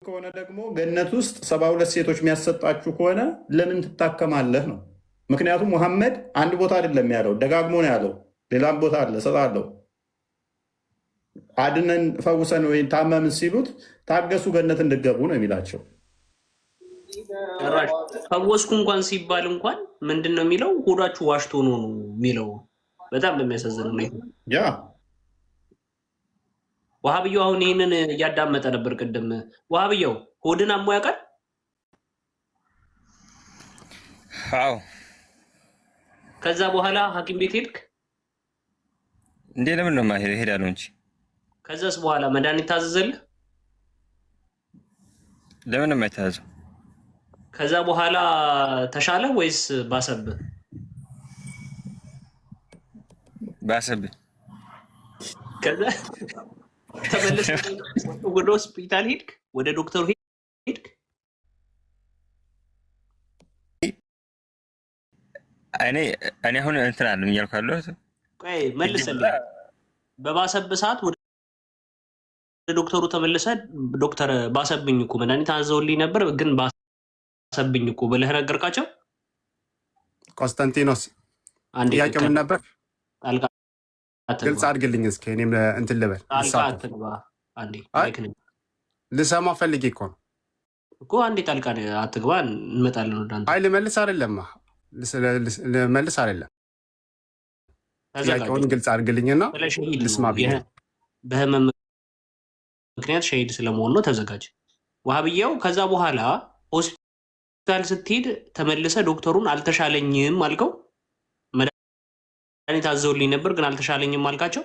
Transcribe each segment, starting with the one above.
ከሆነ ደግሞ ገነት ውስጥ 72 ሴቶች የሚያሰጣችሁ ከሆነ ለምን ትታከማለህ ነው። ምክንያቱም ሙሐመድ አንድ ቦታ አይደለም ያለው፣ ደጋግሞ ነው ያለው። ሌላም ቦታ አለ እሰጣለሁ፣ አድነን ፈውሰን ወይ ታመምን ሲሉት ታገሱ ገነት እንድገቡ ነው የሚላቸው። ጭራሽ ፈወስኩ እንኳን ሲባል እንኳን ምንድን ነው የሚለው? ሆዳችሁ ዋሽቶ ነው የሚለው። በጣም በሚያሳዝን ሁኔታ ያ ዋሃብያው አሁን ይህንን እያዳመጠ ነበር ቅድም። ዋሃብያው ሆድን አሞ ያውቃል? አዎ። ከዛ በኋላ ሐኪም ቤት ሄድክ እንዴ? ለምን ነው ማሄድ? ሄዳለሁ እንጂ። ከዛስ በኋላ መድኃኒት ታዘዘልህ? ለምን ነው የማይታዘው? ከዛ በኋላ ተሻለ ወይስ ባሰብህ? ባሰብህ። ከዛ ተመለስክ ወደ ሆስፒታል ሄድክ? ወደ ዶክተሩ ሄድክ? እኔ አሁን እንትን አለ እያልኩ ያለሁት ቆይ መልስልኝ። በባሰብህ ሰዓት ወደ ዶክተሩ ተመልሰህ ዶክተር ባሰብኝ እኮ መድኃኒት አዘውልኝ ነበር ግን ባሰብኝ እኮ ብለህ ነገርካቸው? ቆስጠንጢኖስ ጥያቄው ምን ነበር? ግልጽ አድርግልኝ እስኪ እኔም እንትን ልበል። ልሰማ ፈልጌ እኮ ነው እኮ። አንዴ ጣልቃ አትግባ፣ እንመጣለን ወደ አንተ። አይ ልመልስ አይደለም ልመልስ አይደለም፣ ጥያቄውን ግልጽ አድርግልኝና ልስማ ብዬ በህመም ምክንያት ሸሂድ ስለመሆን ነው። ተዘጋጅ ዋሃብያው። ከዛ በኋላ ሆስፒታል ስትሄድ ተመልሰ ዶክተሩን አልተሻለኝም አልከው። መድኃኒት አዘውልኝ ነበር ግን አልተሻለኝም አልካቸው።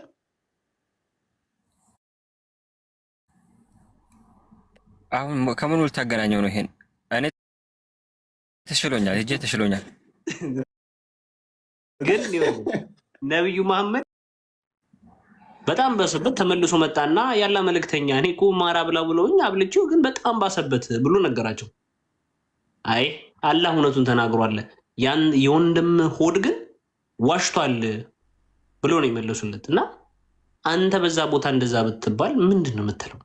አሁን ከምኑ ልታገናኘው ነው ይሄን? እኔ ተሽሎኛል፣ እጄ ተሽሎኛል። ግን ነቢዩ መሐመድ በጣም ባሰበት ተመልሶ መጣና ያላ መልእክተኛ እኔ እኮ ማራ ብላ ብለውኝ አብልቼው ግን በጣም ባሰበት ብሎ ነገራቸው። አይ አላህ እውነቱን ተናግሯል፣ ያን የወንድም ሆድ ግን ዋሽቷል ብሎ ነው የመለሱለት። እና አንተ በዛ ቦታ እንደዛ ብትባል ምንድን ነው የምትለው?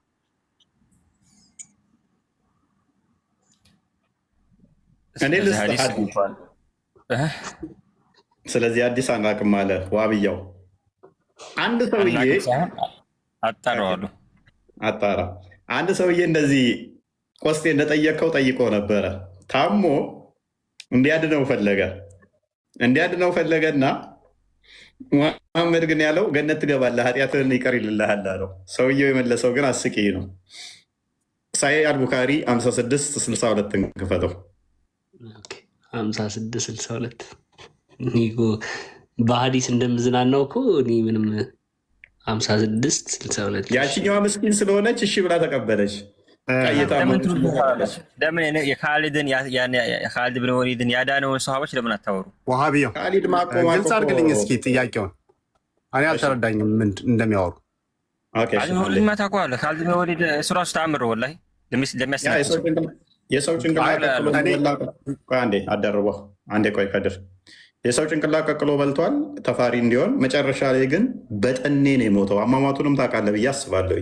ስለዚህ አዲስ አናቅም አለ ዋብያው። አንድ ሰውዬ አጣራዋለሁ፣ አጣራ። አንድ ሰውዬ እንደዚህ ቆስጤ እንደጠየቀው ጠይቆ ነበረ። ታሞ እንዲያድነው ፈለገና ሙሐመድ ግን ያለው ገነት ትገባለህ፣ ኃጢአትህን ይቀር ይልልሃል አለው። ሰውየው የመለሰው ግን አስቂ ነው። ሳሂህ አልቡካሪ 5662 ክፈተው። 5662 በሀዲስ እንደምዝናናው እኮ እኔ ምንም 5662 ያችኛዋ ምስኪን ስለሆነች እሺ ብላ ተቀበለች። የካሊድ ብን ወሊድን ያዳነውን ሰሃቦች ለምን አታወሩ? ዋሃብያው ግልጽ አድርግልኝ እስኪ ጥያቄውን። እኔ አልተረዳኝም ምን እንደሚያወሩ። ታውቀዋለህ? ካሊድ ብን ወሊድ እሱ ራሱ ተአምር ወላሂ የሰው ጭንቅላት አደርበው አንዴ ቆይ ከድር የሰው ጭንቅላት ቀቅሎ በልቷል ተፋሪ እንዲሆን። መጨረሻ ላይ ግን በጠኔ ነው የሞተው። አሟሟቱንም ታውቃለህ ብዬ አስባለሁ።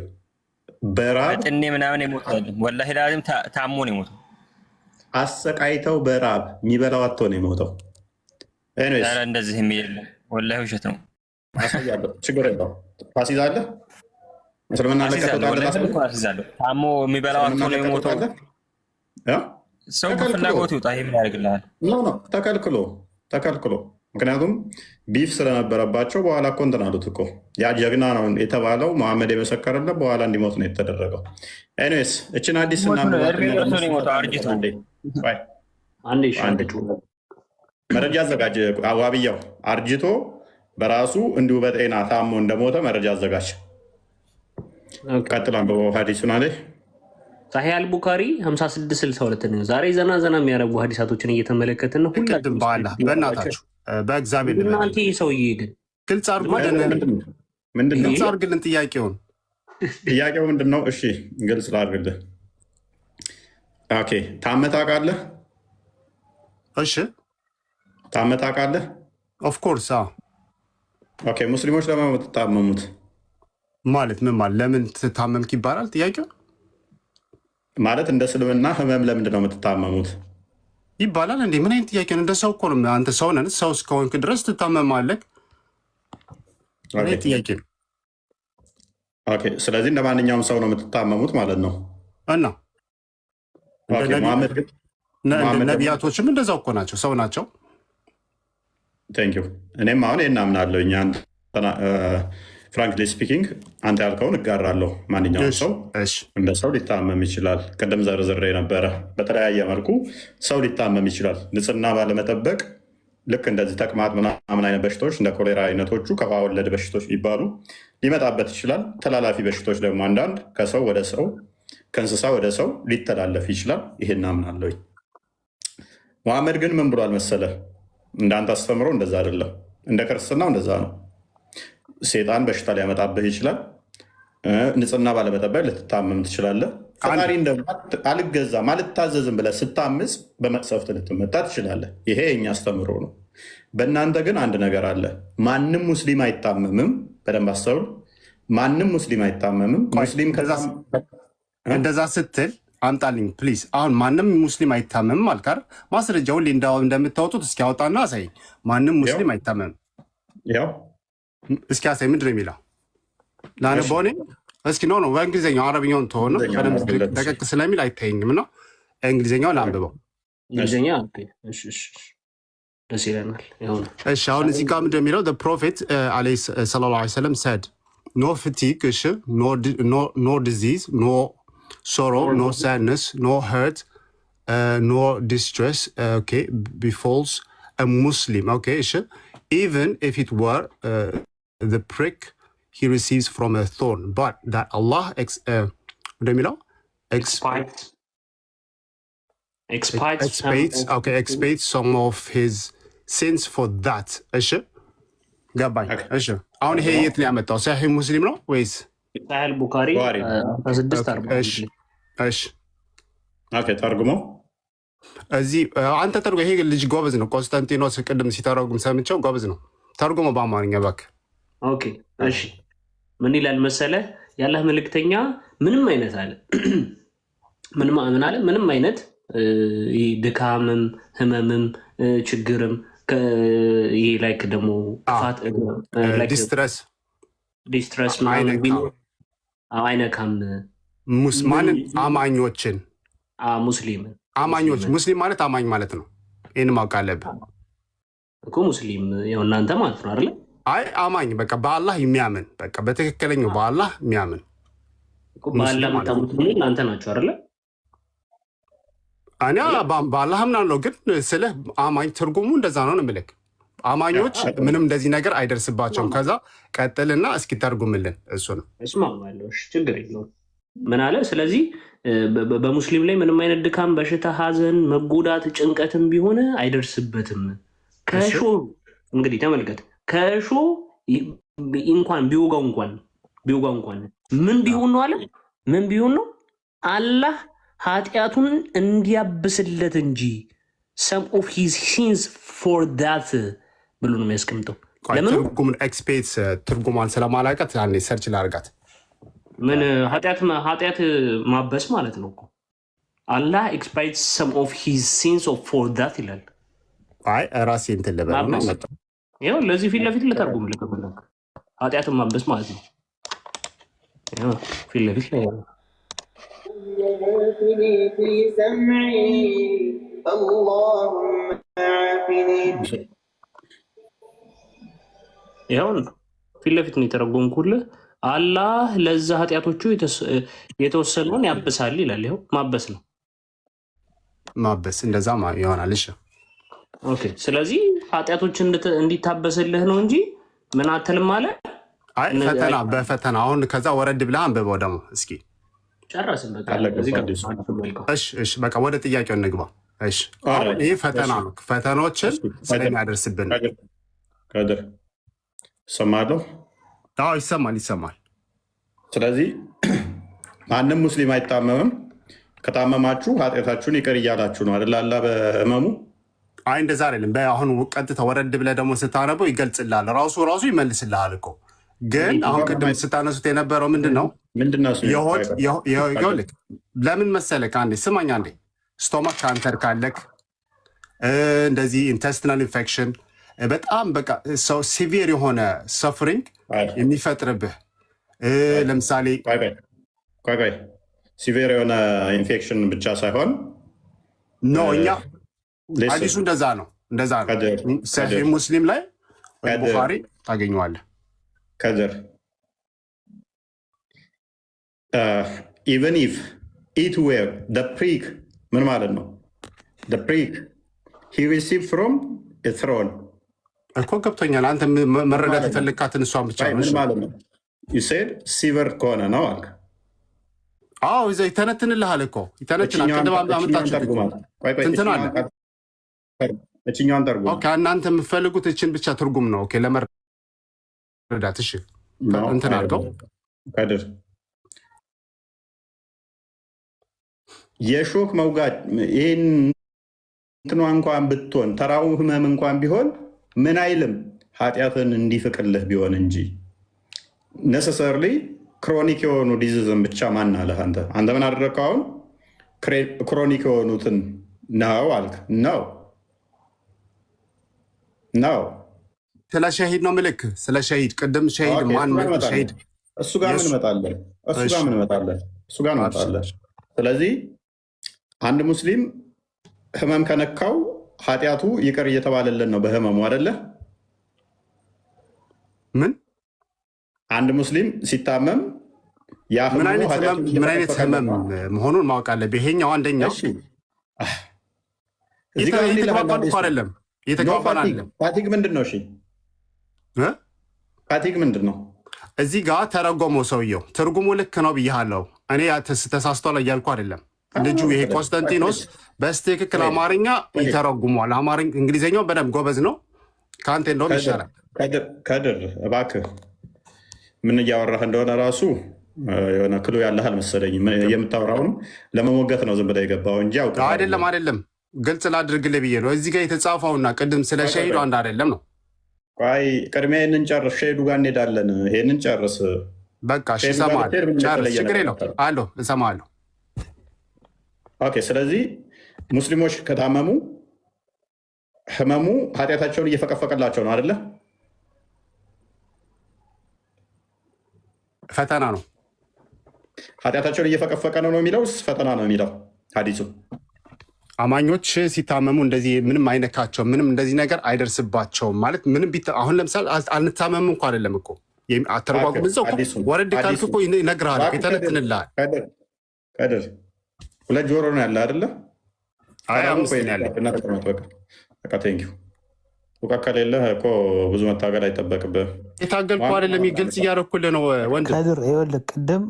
በጠኔ ምናምን የሞተው ወላሂ ላዚም ታሞ ነው የሞተው። አሰቃይተው በራብ የሚበላው አጥቶ ነው የሞተው። እንደዚህ የሚል የለም ወላሂ ውሸት ነው። አሳያለሁ፣ ችግር የለውም። ታስይዛለህ። እስልምና ለቀጣለሁ። ታሞ የሚበላው አጥቶ ነው የሞተው። ሰው በፍላጎት ይውጣ። ይሄ ምን ያደርግልሃል? ተከልክሎ ምክንያቱም ቢፍ ስለነበረባቸው በኋላ እኮ እንትን አሉት እኮ። ያ ጀግና ነው የተባለው መሐመድ የመሰከረለት በኋላ እንዲሞት ነው የተደረገው። ኤኒዌይስ እችን አዲስ መረጃ አዘጋጅ። ዋብያው አርጅቶ በራሱ እንዲሁ በጤና ታሞ እንደሞተ መረጃ አዘጋጅ። ቀጥላ ሀዲሱን አለ ሳሂህ አልቡካሪ 5662 ነው። ዛሬ ዘና የሚያደርጉ ሀዲሳቶችን እየተመለከትን ነው። ሁላችንም በእናታችሁ በእግዚአብሔር እናንተ ሰውዬ ግን ግልጽ አድርግልን ጥያቄውን። ጥያቄው ምንድን ነው? እሺ ግልጽ ላድርግልህ። ኦኬ ታመህ ታውቃለህ? እሺ ታመህ ታውቃለህ? ኦፍኮርስ። ኦኬ ሙስሊሞች ለምን የምትታመሙት? ማለት ምን ማለት ለምን ትታመምክ ይባላል ጥያቄው? ማለት እንደ እስልምና ህመም ለምንድን ነው የምትታመሙት ይባላል እንዴ? ምን አይነት ጥያቄ ነው? እንደ ሰው እኮ ነው። አንተ ሰው ነን። ሰው እስከሆንክ ድረስ ትታመማለህ። ምን አይነት ጥያቄ ነው? ኦኬ፣ ስለዚህ እንደ ማንኛውም ሰው ነው የምትታመሙት ማለት ነው። እና መሐመድ ነቢያቶችም እንደዛው እኮ ናቸው፣ ሰው ናቸው። ቴንክ ዩ። እኔም አሁን ይህን አምናለሁ። ፍራንክሊ ስፒኪንግ አንተ ያልከውን እጋራለሁ። ማንኛውም ሰው እንደ ሰው ሊታመም ይችላል። ቅድም ዘርዝሬ ነበረ። በተለያየ መልኩ ሰው ሊታመም ይችላል። ንጽህና ባለመጠበቅ ልክ እንደዚህ ተቅማጥ ምናምን አይነት በሽታዎች እንደ ኮሌራ አይነቶቹ ከውሃ ወለድ በሽታዎች የሚባሉ ሊመጣበት ይችላል። ተላላፊ በሽታዎች ደግሞ አንዳንድ ከሰው ወደ ሰው ከእንስሳ ወደ ሰው ሊተላለፍ ይችላል። ይሄን አምናለሁ። መሐመድ ግን ምን ብሏል መሰለ? እንዳንተ አስተምሮ እንደዛ አይደለም። እንደ ክርስትናው እንደዛ ነው። ሴጣን በሽታ ሊያመጣብህ ይችላል። ንጽህና ባለመጠበቅ ልትታመም ትችላለህ። ፈጣሪ አልገዛም አልታዘዝም ብለህ ስታምፅ በመቅሰፍት ልትመታ ትችላለህ። ይሄ የኛ አስተምሮ ነው። በእናንተ ግን አንድ ነገር አለ። ማንም ሙስሊም አይታመምም። በደንብ አስተውል። ማንም ሙስሊም አይታመምም። ሙስሊም እንደዛ ስትል አምጣልኝ ፕሊዝ። አሁን ማንም ሙስሊም አይታመምም አልካር ማስረጃው እንደምታወጡት እስኪ አውጣና አሳይ። ማንም ሙስሊም አይታመምም። ያው እስኪ አሳይ። ምንድን ነው የሚለው? ላነበው እኔ እስኪ ነው በእንግሊዝኛው አረብኛውን ተሆነ በደምብ ደቀቅ ስለሚል አይታየኝም ነው። እንግሊዝኛው ላንብበው። እንግሊዝኛ ደስ ይለናል። እሺ አሁን እዚህ ጋር ምንድን ነው የሚለው? ፕሮፌት ሰለላሁ ዐለይሂ ወሰለም ሰድ ኖ ፋቲግ ኖ ዲዚዝ ኖ sorrow, no sadness, no hurt, no distress, befalls a Muslim, even if it were the prick he receives from a thorn, but that Allah expiates some of his sins for that. ገባኝ። እሺ አሁን ይሄ የት ነው ያመጣው? ሳሂህ ሙስሊም ነው ወይስ ሳሂህ ቡኻሪ 1640? ተርጉሞ እዚህ አንተ ተርጎ። ይሄ ልጅ ጎበዝ ነው። ቆንስታንቲኖስ ቅድም ሲተረጉም ሰምቼው ጎበዝ ነው። ተርጉሞ በአማርኛ እባክህ። ኦኬ እሺ። ምን ይላል መሰለህ? ያላህ መልእክተኛ ምንም አይነት አለ ምን አለ? ምንም አይነት ድካምም ህመምም ችግርም ይሄ ላይክ ደግሞ ዲስትረስ አይነካም። ሙስማንን አማኞችን ሙስሊም ማለት አማኝ ማለት ነው። ይህን ማወቅ አለብህ እኮ። ሙስሊም ያው እናንተ ማለት ነው አይደለ? አይ አማኝ በቃ በአላህ የሚያምን በቃ በትክክለኛው በአላህ የሚያምን በአላህ የምታምኑት እናንተ ናቸው አይደለ? እኔ በአላህ አምናለሁ፣ ግን ስለ አማኝ ትርጉሙ እንደዛ ነው የምልህ። አማኞች ምንም እንደዚህ ነገር አይደርስባቸውም። ከዛ ቀጥልና እስኪ ተርጉምልን። እሱ ነው እስማማለሁ። ችግር የለውም። ምን አለ? ስለዚህ በሙስሊም ላይ ምንም አይነት ድካም፣ በሽታ፣ ሐዘን፣ መጎዳት፣ ጭንቀትም ቢሆን አይደርስበትም። ከእሾ እንግዲህ ተመልከት፣ ከእሾ እንኳን ቢወጋው እንኳን ምን ቢሆን ነው አለ? ምን ቢሆን ነው? አላህ ኃጢአቱን እንዲያብስለት እንጂ some of his sins for that ብሎ ነው የሚያስቀምጠው። ለምን ትርጉሟን ስለማላውቃት አንዴ ሰርች ላድርጋት። ምን ኃጢአት ማበስ ማለት ነው እኮ። አላህ expiates some of his sins for that ይላል። አይ ራሴ እንትን ልበል ነው መጣ። ይኸው ለዚህ ፊት ለፊት ልተርጉም ልከፈለክ ኃጢአትን ማበስ ማለት ነው። ይኸው ፊት ለፊት ላይ في سمعي اللهم عافني ይኸው ፊት ለፊት ነው የተረጎምኩልህ። አላህ ለዛ ኃጢአቶቹ የተወሰነውን ያብሳል ይላል። ይኸው ማበስ ነው። ማበስ እንደዛ ይሆናል። እሺ ኦኬ። ስለዚህ ኃጢአቶች እንዲታበስልህ ነው እንጂ ምን አትልም አለ። አይ ፈተና በፈተና አሁን ከዛ ወረድ ብለህ አንብበው ደግሞ እስኪ ጨረስን። በቃ ወደ ጥያቄው እንግባ። እሺ ይህ ፈተና ነው። ፈተናዎችን ስለሚያደርስብን ከድር ሰማለሁ። ይሰማል። ስለዚህ ማንም ሙስሊም አይታመምም። ከታመማችሁ ኃጢአታችሁን ይቅር እያላችሁ ነው አይደል? አላህ በህመሙ አይ እንደዛ አይደለም። አሁን ቀጥታ ወረድ ብለህ ደግሞ ስታነበው ይገልጽልሃል። ራሱ ይመልስልሃል እኮ። ግን አሁን ቅድም ስታነሱት የነበረው ምንድን ነው? ምንድነው ይኸውልህ ለምን መሰለህ አንዴ ስማኝ አንዴ ስቶማክ ካንሰር ካለክ እንደዚህ ኢንተስቲናል ኢንፌክሽን በጣም በቃ ሰው ሲቪር የሆነ ሰፍሪንግ የሚፈጥርብህ ለምሳሌ ቆይ ሲቪር የሆነ ኢንፌክሽን ብቻ ሳይሆን ነው እኛ ሐዲሱ እንደዛ ነው ሰሒህ ሙስሊም ላይ ቡኻሪ ታገኘዋለህ ከድር even if it were the prick ምን ማለት ነው the prick he received from a throne እኮ ገብቶኛል አንተ መረዳት የፈለግካትን እሷን ብቻ ምን ማለት ነው you said ሲቨር ከሆነ ነው አልክ አዎ ይዘህ ይተነትንልሃል እኮ ይተነትናል ቅድም አመጣችሁ ትንትናለ እችኛውን ተርጉም ኦኬ እናንተ የምትፈልጉት እችን ብቻ ትርጉም ነው ኦኬ ለመረዳት እሺ እንትን አድርገው ከድር የሾክ መውጋት ይህን እንትኗ እንኳን ብትሆን ተራው ህመም እንኳን ቢሆን ምን አይልም ኃጢአትን እንዲፍቅልህ ቢሆን እንጂ ነሰሰርሊ ክሮኒክ የሆኑ ዲዚዝን ብቻ ማን አለህ አንተ ምን አደረግከው አሁን ክሮኒክ የሆኑትን ነው አልክ ነው ስለ ሸሂድ ነው ምልክ ስለ ሸሂድ ቅድም ሸሂድ ማን ሸሂድ እሱ ጋር ምን እንመጣለን ስለዚህ አንድ ሙስሊም ህመም ከነካው ኃጢአቱ ይቅር እየተባለልን ነው በህመሙ አይደለ ምን አንድ ሙስሊም ሲታመም ምን አይነት ህመም መሆኑን ማወቅ አለብህ ይሄኛው አንደኛው ፋቲግ ምንድን ነው ፋቲግ ምንድን ነው እዚህ ጋር ተረጎመው ሰውየው ትርጉሙ ልክ ነው ብያለሁ እኔ ተሳስቷል እያልኩ አይደለም ልጁ ይሄ ኮንስታንቲኖስ በስትክክል አማርኛ ይተረጉሟል አማርኛ እንግሊዘኛው በደንብ ጎበዝ ነው ከአንተ እንደውም ይሻላል ከድር እባክህ ምን እያወራህ እንደሆነ ራሱ የሆነ ክሉ ያለህ አልመሰለኝም የምታወራውን ለመሞገት ነው ዝም ብለህ የገባው እንጂ አይደለም ግልጽ ላድርግልህ ብዬ ነው እዚህ ጋር የተጻፈውና ቅድም ስለ ሸሂዱ አንድ አይደለም ነው ቆይ ቅድሚያ ይህንን ጨርስ ሸሂዱ ጋር እንሄዳለን ይህንን ጨርስ በቃ እሰማለሁ ጨርስ ችግር የለውም አለሁ እሰማለሁ ኦኬ ስለዚህ ሙስሊሞች ከታመሙ ህመሙ ኃጢአታቸውን እየፈቀፈቀላቸው ነው አይደለ ፈተና ነው ኃጢአታቸውን እየፈቀፈቀ ነው የሚለው ፈተና ነው የሚለው ሐዲሱ አማኞች ሲታመሙ እንደዚህ ምንም አይነካቸው ምንም እንደዚህ ነገር አይደርስባቸውም ማለት ምንም አሁን ለምሳሌ አንታመም እንኳ አይደለም እኮ አተረጓጉም እዛው ወረድ ካልክ እኮ ይነግርሃል ይተነትንልሃል ከድር ሁለት ጆሮ ነው ያለ አይደለ እውቀት ከሌለህ እኮ ብዙ መታገል አይጠበቅብህ የታገልኩ አይደለም ግልጽ እያደረኩልህ ነው ወንድም ከድር ይኸውልህ ቅድም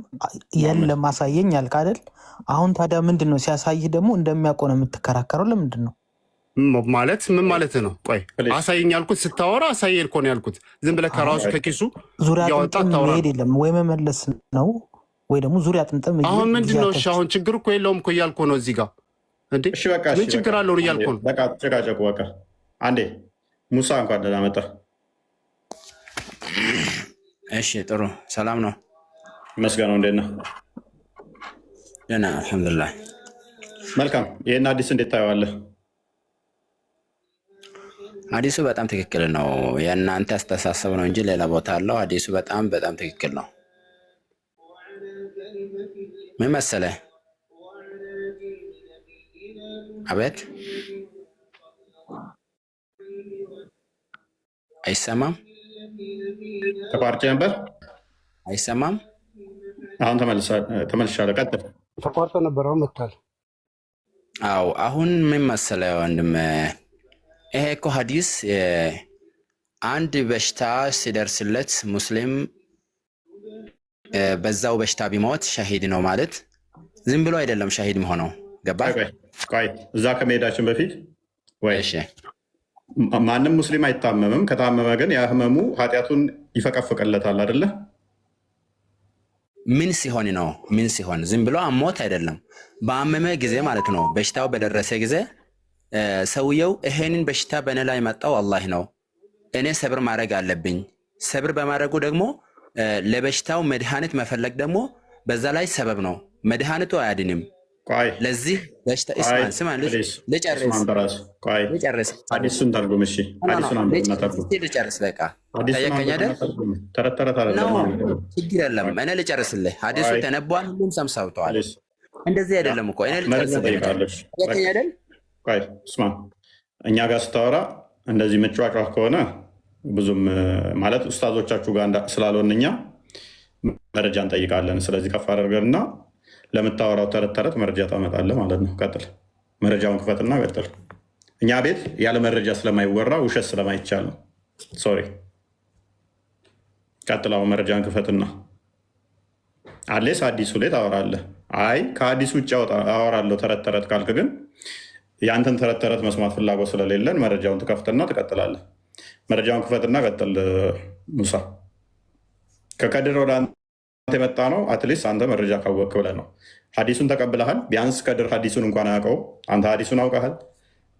የለም አሳየኝ አልክ አይደል አሁን ታዲያ ምንድን ነው ሲያሳይህ ደግሞ እንደሚያውቀው ነው የምትከራከረው ለምንድን ነው ማለት ምን ማለት ነው ቆይ አሳየኝ ያልኩት ስታወራ አሳየኝ እኮ ነው ያልኩት ዝም ብለህ ከራሱ ከኪሱ ዙሪያ ጥምጥም መሄድ የለም ወይ መመለስ ነው ወይ ደግሞ ዙሪያ ጥምጥም አሁን ምንድን ነው እሺ አሁን ችግር እኮ የለውም እኮ እያልኩ ነው እዚህ ጋር እንዴ ምን ችግር አለው እያልኩ ነው በቃ ጨቃጨቁ በቃ አንዴ ሙሳ እንኳን ደህና መጣ እሺ ጥሩ ሰላም ነው መስገነው እንዴት ነህ ደህና አልሐምዱሊላህ መልካም ይሄን አዲስ እንዴት ታየዋለህ ሐዲሱ በጣም ትክክል ነው የእናንተ አስተሳሰብ ነው እንጂ ሌላ ቦታ አለው ሐዲሱ በጣም ትክክል ነው ምን መሰለህ አቤት አይሰማም ተቋርጬ ነበር አይሰማም አሁን ተመልሻለሁ ቀጥል ተቋርጦ ነበር አሁን መጥቷል አዎ አሁን ምን መሰለህ ወንድም ይሄ እኮ ሐዲስ አንድ በሽታ ሲደርስለት ሙስሊም በዛው በሽታ ቢሞት ሸሂድ ነው ማለት ዝም ብሎ አይደለም ሸሂድ መሆነው ገባህ ቆይ እዛ ከመሄዳችን በፊት ወይ እሺ ማንም ሙስሊም አይታመምም ከታመመ ግን ያ ህመሙ ኃጢአቱን ይፈቀፍቅለታል አይደለ ምን ሲሆን ነው ምን ሲሆን ዝም ብሎ አሞት አይደለም በአመመ ጊዜ ማለት ነው በሽታው በደረሰ ጊዜ ሰውየው ይሄንን በሽታ በእኔ ላይ መጣው አላህ ነው እኔ ሰብር ማድረግ አለብኝ ሰብር በማድረጉ ደግሞ ለበሽታው መድኃኒት መፈለግ ደግሞ በዛ ላይ ሰበብ ነው፣ መድኃኒቱ አያድንም። ለዚህ በሽታ ስማን ልጨርስ ሐዲሱን ተርጉም። እሺ ሐዲሱን አንብብና ተርጉም። ልጨርስ በቃ ጠየቀኝ አይደል? ችግር የለም እኔ ልጨርስልህ። ሐዲሱ ተነቧል፣ ሁሉም ሰምተዋል። እንደዚህ አይደለም እኮ እኔ ልጨርስልህ። ጠየቀኝ አይደል? ስማ እኛ ጋር ስታወራ እንደዚህ መጫጫህ ከሆነ ብዙም ማለት ኡስታዞቻችሁ ጋር ስላልሆን እኛ መረጃ እንጠይቃለን። ስለዚህ ከፍ አደርገንና ለምታወራው ተረት መረጃ ታመጣለህ ማለት ነው። ቀጥል፣ መረጃውን ክፈትና ቀጥል። እኛ ቤት ያለ መረጃ ስለማይወራ ውሸት ስለማይቻል ነው። ሶሪ፣ ቀጥል። አሁን መረጃን ክፈትና አሌስ አዲሱ ላይ ታወራለህ። አይ ከአዲሱ ውጭ አወራለሁ ተረት ካልክ ግን የአንተን ተረት መስማት ፍላጎት ስለሌለን መረጃውን ትከፍትና ትቀጥላለህ። መረጃውን ክፈትና ቀጥል። ሙሳ ከከድር ወደ አንተ የመጣ ነው። አትሊስት አንተ መረጃ ካወቅክ ብለህ ነው። ሐዲሱን ተቀብለሃል። ቢያንስ ከድር ሐዲሱን እንኳን አያውቀው፣ አንተ ሐዲሱን አውቀሃል።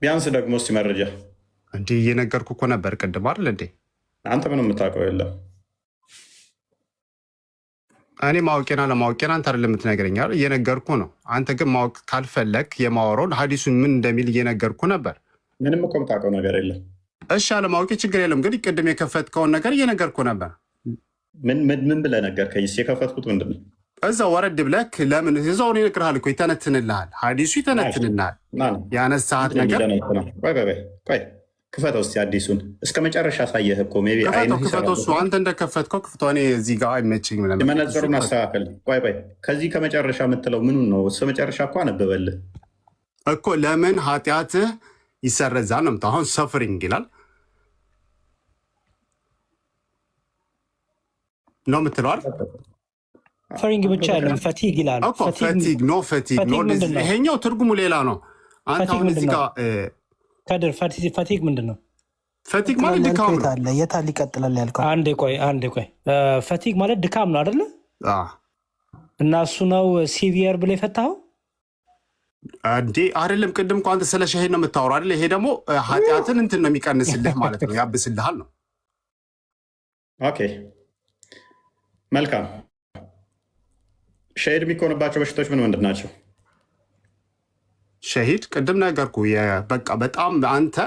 ቢያንስ ደግሞ እስኪ መረጃ እንዲህ እየነገርኩ እኮ ነበር ቅድም አይደል እንዴ? አንተ ምንም የምታውቀው የለም። እኔ ማወቄና ለማወቄና አንተ አይደለም የምትነግረኝ አይደል? እየነገርኩ ነው። አንተ ግን ማወቅ ካልፈለግ የማወራውን ሐዲሱን ምን እንደሚል እየነገርኩ ነበር። ምንም እኮ የምታውቀው ነገር የለም። እሺ አለማወቄ ችግር የለም። ግን ቅድም የከፈትከውን ነገር እየነገርኩ ነበር። ምን ብለህ ነገርከኝ? የከፈትኩት ምንድን ነው? እዛው ወረድ ብለህ ለምን እዛውን ይነግርሃል እኮ ይተነትንልሃል። ሐዲሱ ይተነትንልሃል። ያነሳሃት ነገር ቆይ ክፈተው እስኪ አዲሱን እስከ መጨረሻ ሳየህ እኮ ሜይ ቢ ክፈተው። እሱ አንተ እንደከፈትከው ክፍተው። እኔ እዚህ ጋር አይመችኝም። መነጽሩን አስተካከል። ቆይ ከዚህ ከመጨረሻ የምትለው ምኑን ነው? እስከ መጨረሻ እኮ አነበበልህ እኮ። ለምን ኃጢአትህ ይሰረዛል ነው። አሁን ሰፍሪንግ ይላል ነው የምትለዋል። ሰፈሪንግ ብቻ ያለን ፈቲግ ይላል እኮ። ፈቲግ ኖ ፈቲግ ኖ። ይሄኛው ትርጉሙ ሌላ ነው። አንተ አሁን እዚህ ጋር ከድር ፈቲግ ምንድን ነው? ፈቲግ ማለት ድካም ነው። የታል ይቀጥላል ያልከው? አንዴ ቆይ ፈቲግ ማለት ድካም ነው አይደለ? እና እሱ ነው ሲቪየር ብለህ የፈታኸው እንዴ? አይደለም። ቅድም እኮ አንተ ስለ ሸሄድ ነው የምታወራው አይደለ? ይሄ ደግሞ ኃጢአትን እንትን ነው የሚቀንስልህ ማለት ነው፣ ያብስልሃል ነው። ኦኬ መልካም። ሸሂድ የሚኮንባቸው በሽታዎች ምንድን ናቸው? ሸሂድ ቅድም ነገርኩ። በቃ በጣም አንተ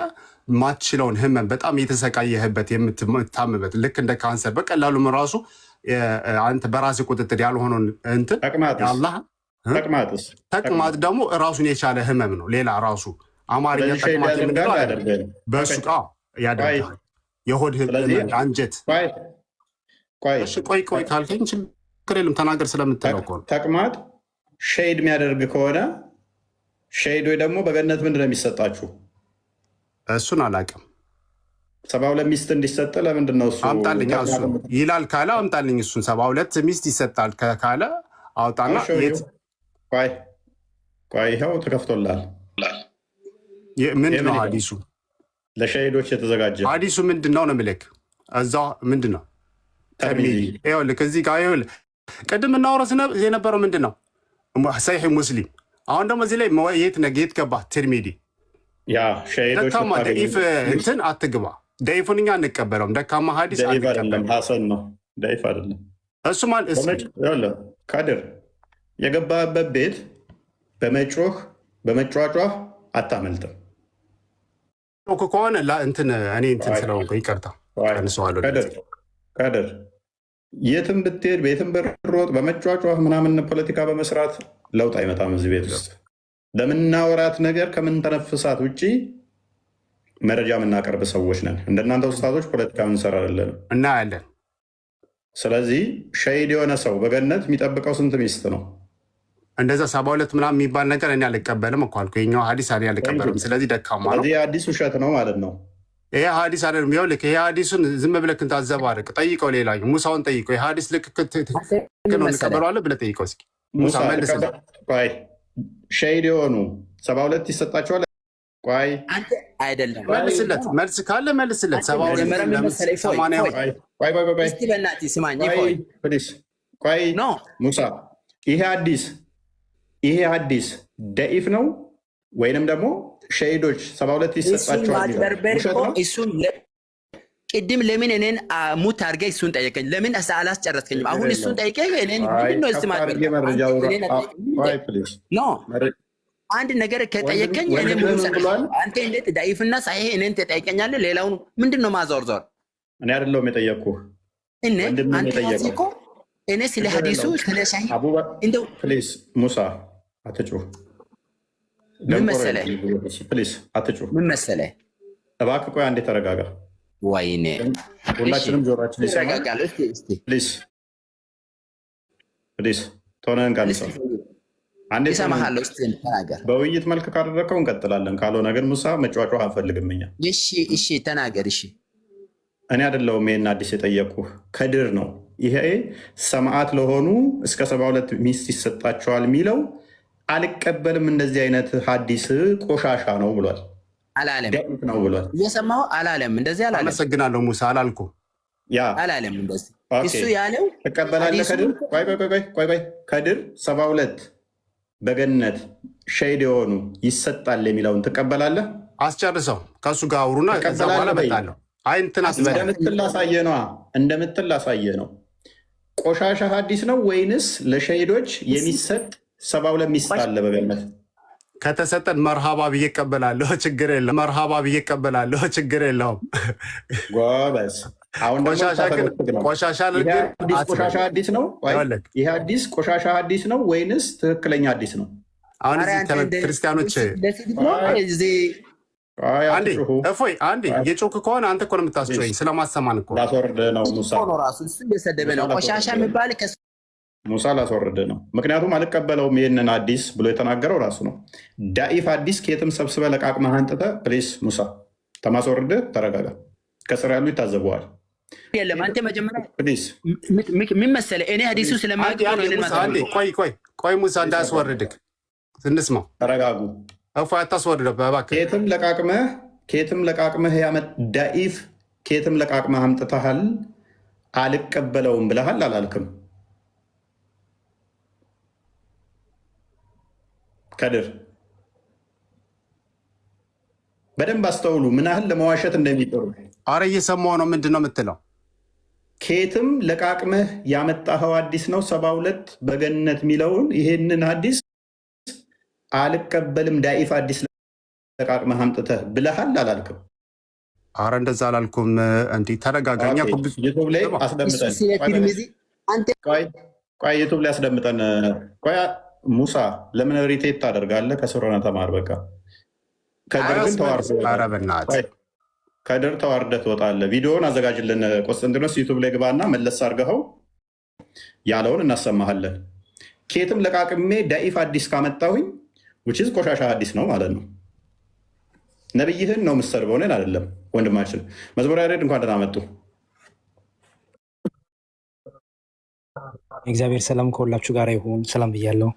ማትችለውን ህመም በጣም የተሰቃየህበት የምታምበት ልክ እንደ ካንሰር በቀላሉ ራሱ አንተ በራስ ቁጥጥር ያልሆነውን እንትን ተቅማጥ ደግሞ ራሱን የቻለ ህመም ነው። ሌላ ራሱ አማርኛ ተቅማጥ የምንለው በሱ ያደርጋል። የሆድ ህመም፣ አንጀት። ቆይ ካልከኝ ችግር የለም ተናገር ስለምትለው እኮ ነው። ተቅማጥ ሸሂድ የሚያደርግ ከሆነ ሸሂድ ወይ ደግሞ በገነት ምንድን ነው የሚሰጣችሁ? እሱን አላውቅም። 72 ሚስት እንዲሰጥ ለምንድን ነው እሱ? አምጣልኝ እሱ ይላል ካለ አምጣልኝ እሱን። 72 ሚስት ይሰጣል ካለ አውጣና ቆይ ይኸው ተከፍቶላል። ምንድን ነው ሐዲሱ? ለሸሂዶች የተዘጋጀ ሐዲሱ ምንድን ነው ነው የምልህ። እዛ ምንድን ነው ይኸውልህ እዚህ ጋር ይኸውልህ ቅድም እናወራው የነበረው ምንድን ነው? ሰሒህ ሙስሊም። አሁን ደግሞ እዚህ ላይ የት ገባ? ትርሚዲ ደካማ ደኢፍ እንትን አትግባ። ደኢፉን እኛ አንቀበለውም። ደካማ ሐዲስ አንቀበለውም። ሐሰን ነው፣ ደኢፍ አይደለም። እሱ ማለት ካድር የገባበት ቤት በመጫጫህ አታመልጥም ከሆነ እንትን እኔ እንትን ስለሆንኩ ይቅርታ ቀንሰዋለሁ። ካድር የትም ብትሄድ ቤትም ብትሮጥ በመጫጫህ ምናምን ፖለቲካ በመስራት ለውጥ አይመጣም። እዚህ ቤት ውስጥ ለምናወራት ነገር ከምንተነፍሳት ውጭ መረጃ የምናቀርብ ሰዎች ነን። እንደናንተ ውስታቶች ፖለቲካ ምንሰራ አይደለንም፣ እናያለን። ስለዚህ ሸሂድ የሆነ ሰው በገነት የሚጠብቀው ስንት ሚስት ነው? እንደዛ 72 ምናምን የሚባል ነገር እኔ አልቀበልም እኮ አልኩ። የኛው ሐዲስ እኔ አልቀበልም። ስለዚህ ደካማ ነው። ስለዚህ አዲስ ውሸት ነው ማለት ነው። ይሄ ሐዲስ አይደለም። ይኸውልህ ይሄ ሐዲሱን ዝም ብለህ ታዘባርቅ። ጠይቀው፣ ሌላኛው ሙሳውን ጠይቀው። ይሄ ሐዲስ ልክ ነው እንቀበለዋለን ብለህ ጠይቀው እስኪ። ሙሳ መልስልህ። ሸሂድ የሆኑ 72 ይሰጣቸዋል። ቆይ አይደለም መልስለት። መልስ ካለ መልስለት። 72 ሙሳ ይሄ ሐዲስ ደኢፍ ነው ወይንም ደግሞ ሸሂዶች 72 ይሰጣቸዋል? እሱን ቅድም ለምን እኔን ሙት አድርገህ እሱን ጠየቀኝ? ለምን አላስጨረስከኝም? አሁን እሱን ጠይቀህ እኔን ምንድን ነው እስቲ ማለት ነው? አንድ ነገር ከጠየቀኝ እኔ ሙሉ አንተ እንዴት ዳይፍና ሳይሄ እኔን ትጠይቀኛለህ? ሌላውን ምንድን ነው ማዞርዞር? እኔ አይደለሁም የጠየቅኩህ እኔ አንተ እኮ እኔ ስለ ሐዲሱ ስለ ሳሂህ እንደው ፕሊዝ ሙሳ አትጩህ። ምን መሰለህ ፕሊዝ አትጩህ። ምን መሰለህ እባክህ ቆይ አንዴ ተረጋጋ። ወይኔ ሁላችንም ጆሮአችን ይሰማል። ፕሊዝ ፕሊዝ ቶነን ቀንሰው አንዴ ይሰማሃል። እስቲ ተናገር። በውይይት መልክ ካደረከው እንቀጥላለን። ካልሆነ ግን ሙሳ መጫጫህ አንፈልግም እኛ። እሺ ተናገር። እሺ እኔ አይደለሁም ይሄን አዲስ የጠየቅኩህ ከድር ነው። ይሄ ሰማዕት ለሆኑ እስከ 72 ሚስት ይሰጣቸዋል የሚለው አልቀበልም፣ እንደዚህ አይነት ሐዲስ ቆሻሻ ነው ብሏል። አላለም ነው ብሏል። እየሰማሁ አላለም። እንደዚህ አላለም። አመሰግናለሁ ሙሳ አላልኩም። ያ አላለም እንደዚህ እሱ ያለው ትቀበላለህ። ከድር ቆይ ከድር 72 በገነት ሸሂድ የሆኑ ይሰጣል የሚለውን ትቀበላለህ? አስጨርሰው ከእሱ ጋር አውሩና ከዛ በኋላ እመጣለሁ። አይ እንትን እንደምትል ላሳየህ ነው። ቆሻሻ ሐዲስ ነው ወይንስ ለሸሂዶች የሚሰጥ 72 ሚስት አለ በገነት? ከተሰጠን መርሃባ ብዬ እቀበላለሁ፣ ችግር የለም። መርሃባ ብዬ እቀበላለሁ፣ ችግር የለውም። ጎበዝ። አሁን ቆሻሻ ሐዲስ ነው። ይህ ሐዲስ ቆሻሻ ሐዲስ ነው ወይንስ ትክክለኛ ሐዲስ ነው? አሁን ክርስቲያኖች እፎይ አንዴ የጮክ ከሆነ አንተ እኮ ነው የምታስጮኝ። ስለማሰማን እኮ ላስወርድህ ነው ራሱ እሱ እየሰደበ ነው። ቆሻሻ የሚባል ሙሳ ላስወርድህ ነው። ምክንያቱም አልቀበለውም ይህንን አዲስ ብሎ የተናገረው ራሱ ነው። ዳኢፍ አዲስ ከየትም ሰብስበህ ለቃቅመህ አንጥተህ ፕሊስ ሙሳ ተማስወርድህ ተረጋጋ። ከስር ያሉ ይታዘበዋል። የለም አንተ መጀመሪያ ምን መሰለህ እኔ ሀዲሱ ቆይ ሙሳ እንዳያስወርድህ እንስማው። ተረጋጉ። እፎይ አታስወርደው እባክህ። ከየትም ለቃቅመህ ዳኢፍ ከየትም ለቃቅመህ አምጥተሃል። አልቀበለውም ብለሃል አላልክም? ከድር በደንብ አስተውሉ፣ ምን ያህል ለመዋሸት እንደሚጥሩ። አረ እየሰማሁ ነው። ምንድን ነው የምትለው? ከየትም ለቃቅመህ ያመጣኸው አዲስ ነው 72 በገነት የሚለውን ይሄንን አዲስ አልቀበልም ዳኢፍ አዲስ ለቃቅመህ አምጥተህ ብለሃል አላልክም? አረ እንደዛ አላልኩም። እንዲህ ተረጋጋኛ። ዩቱብ ላይ አስደምጠን ዩቱብ ላይ አስደምጠን። ሙሳ ለምን ሪቴት ታደርጋለህ? ከስሮነ ተማር በቃ። ከድር ተዋርደህ ትወጣለህ። ቪዲዮውን አዘጋጅልን ቆስጠንጢኖስ፣ ዩቱብ ላይ ግባና መለስ አድርገኸው ያለውን እናሰማሃለን። ከየትም ለቃቅሜ ዳኢፍ አዲስ ካመጣሁኝ ውችዝ ቆሻሻ አዲስ ነው ማለት ነው። ነብይህን ነው የምትሰድበው፣ እኔን አይደለም። ወንድማችን መዝሙር ያሬድ እንኳን ደህና መጡ። እግዚአብሔር ሰላም ከሁላችሁ ጋር ይሁን። ሰላም ብያለሁ።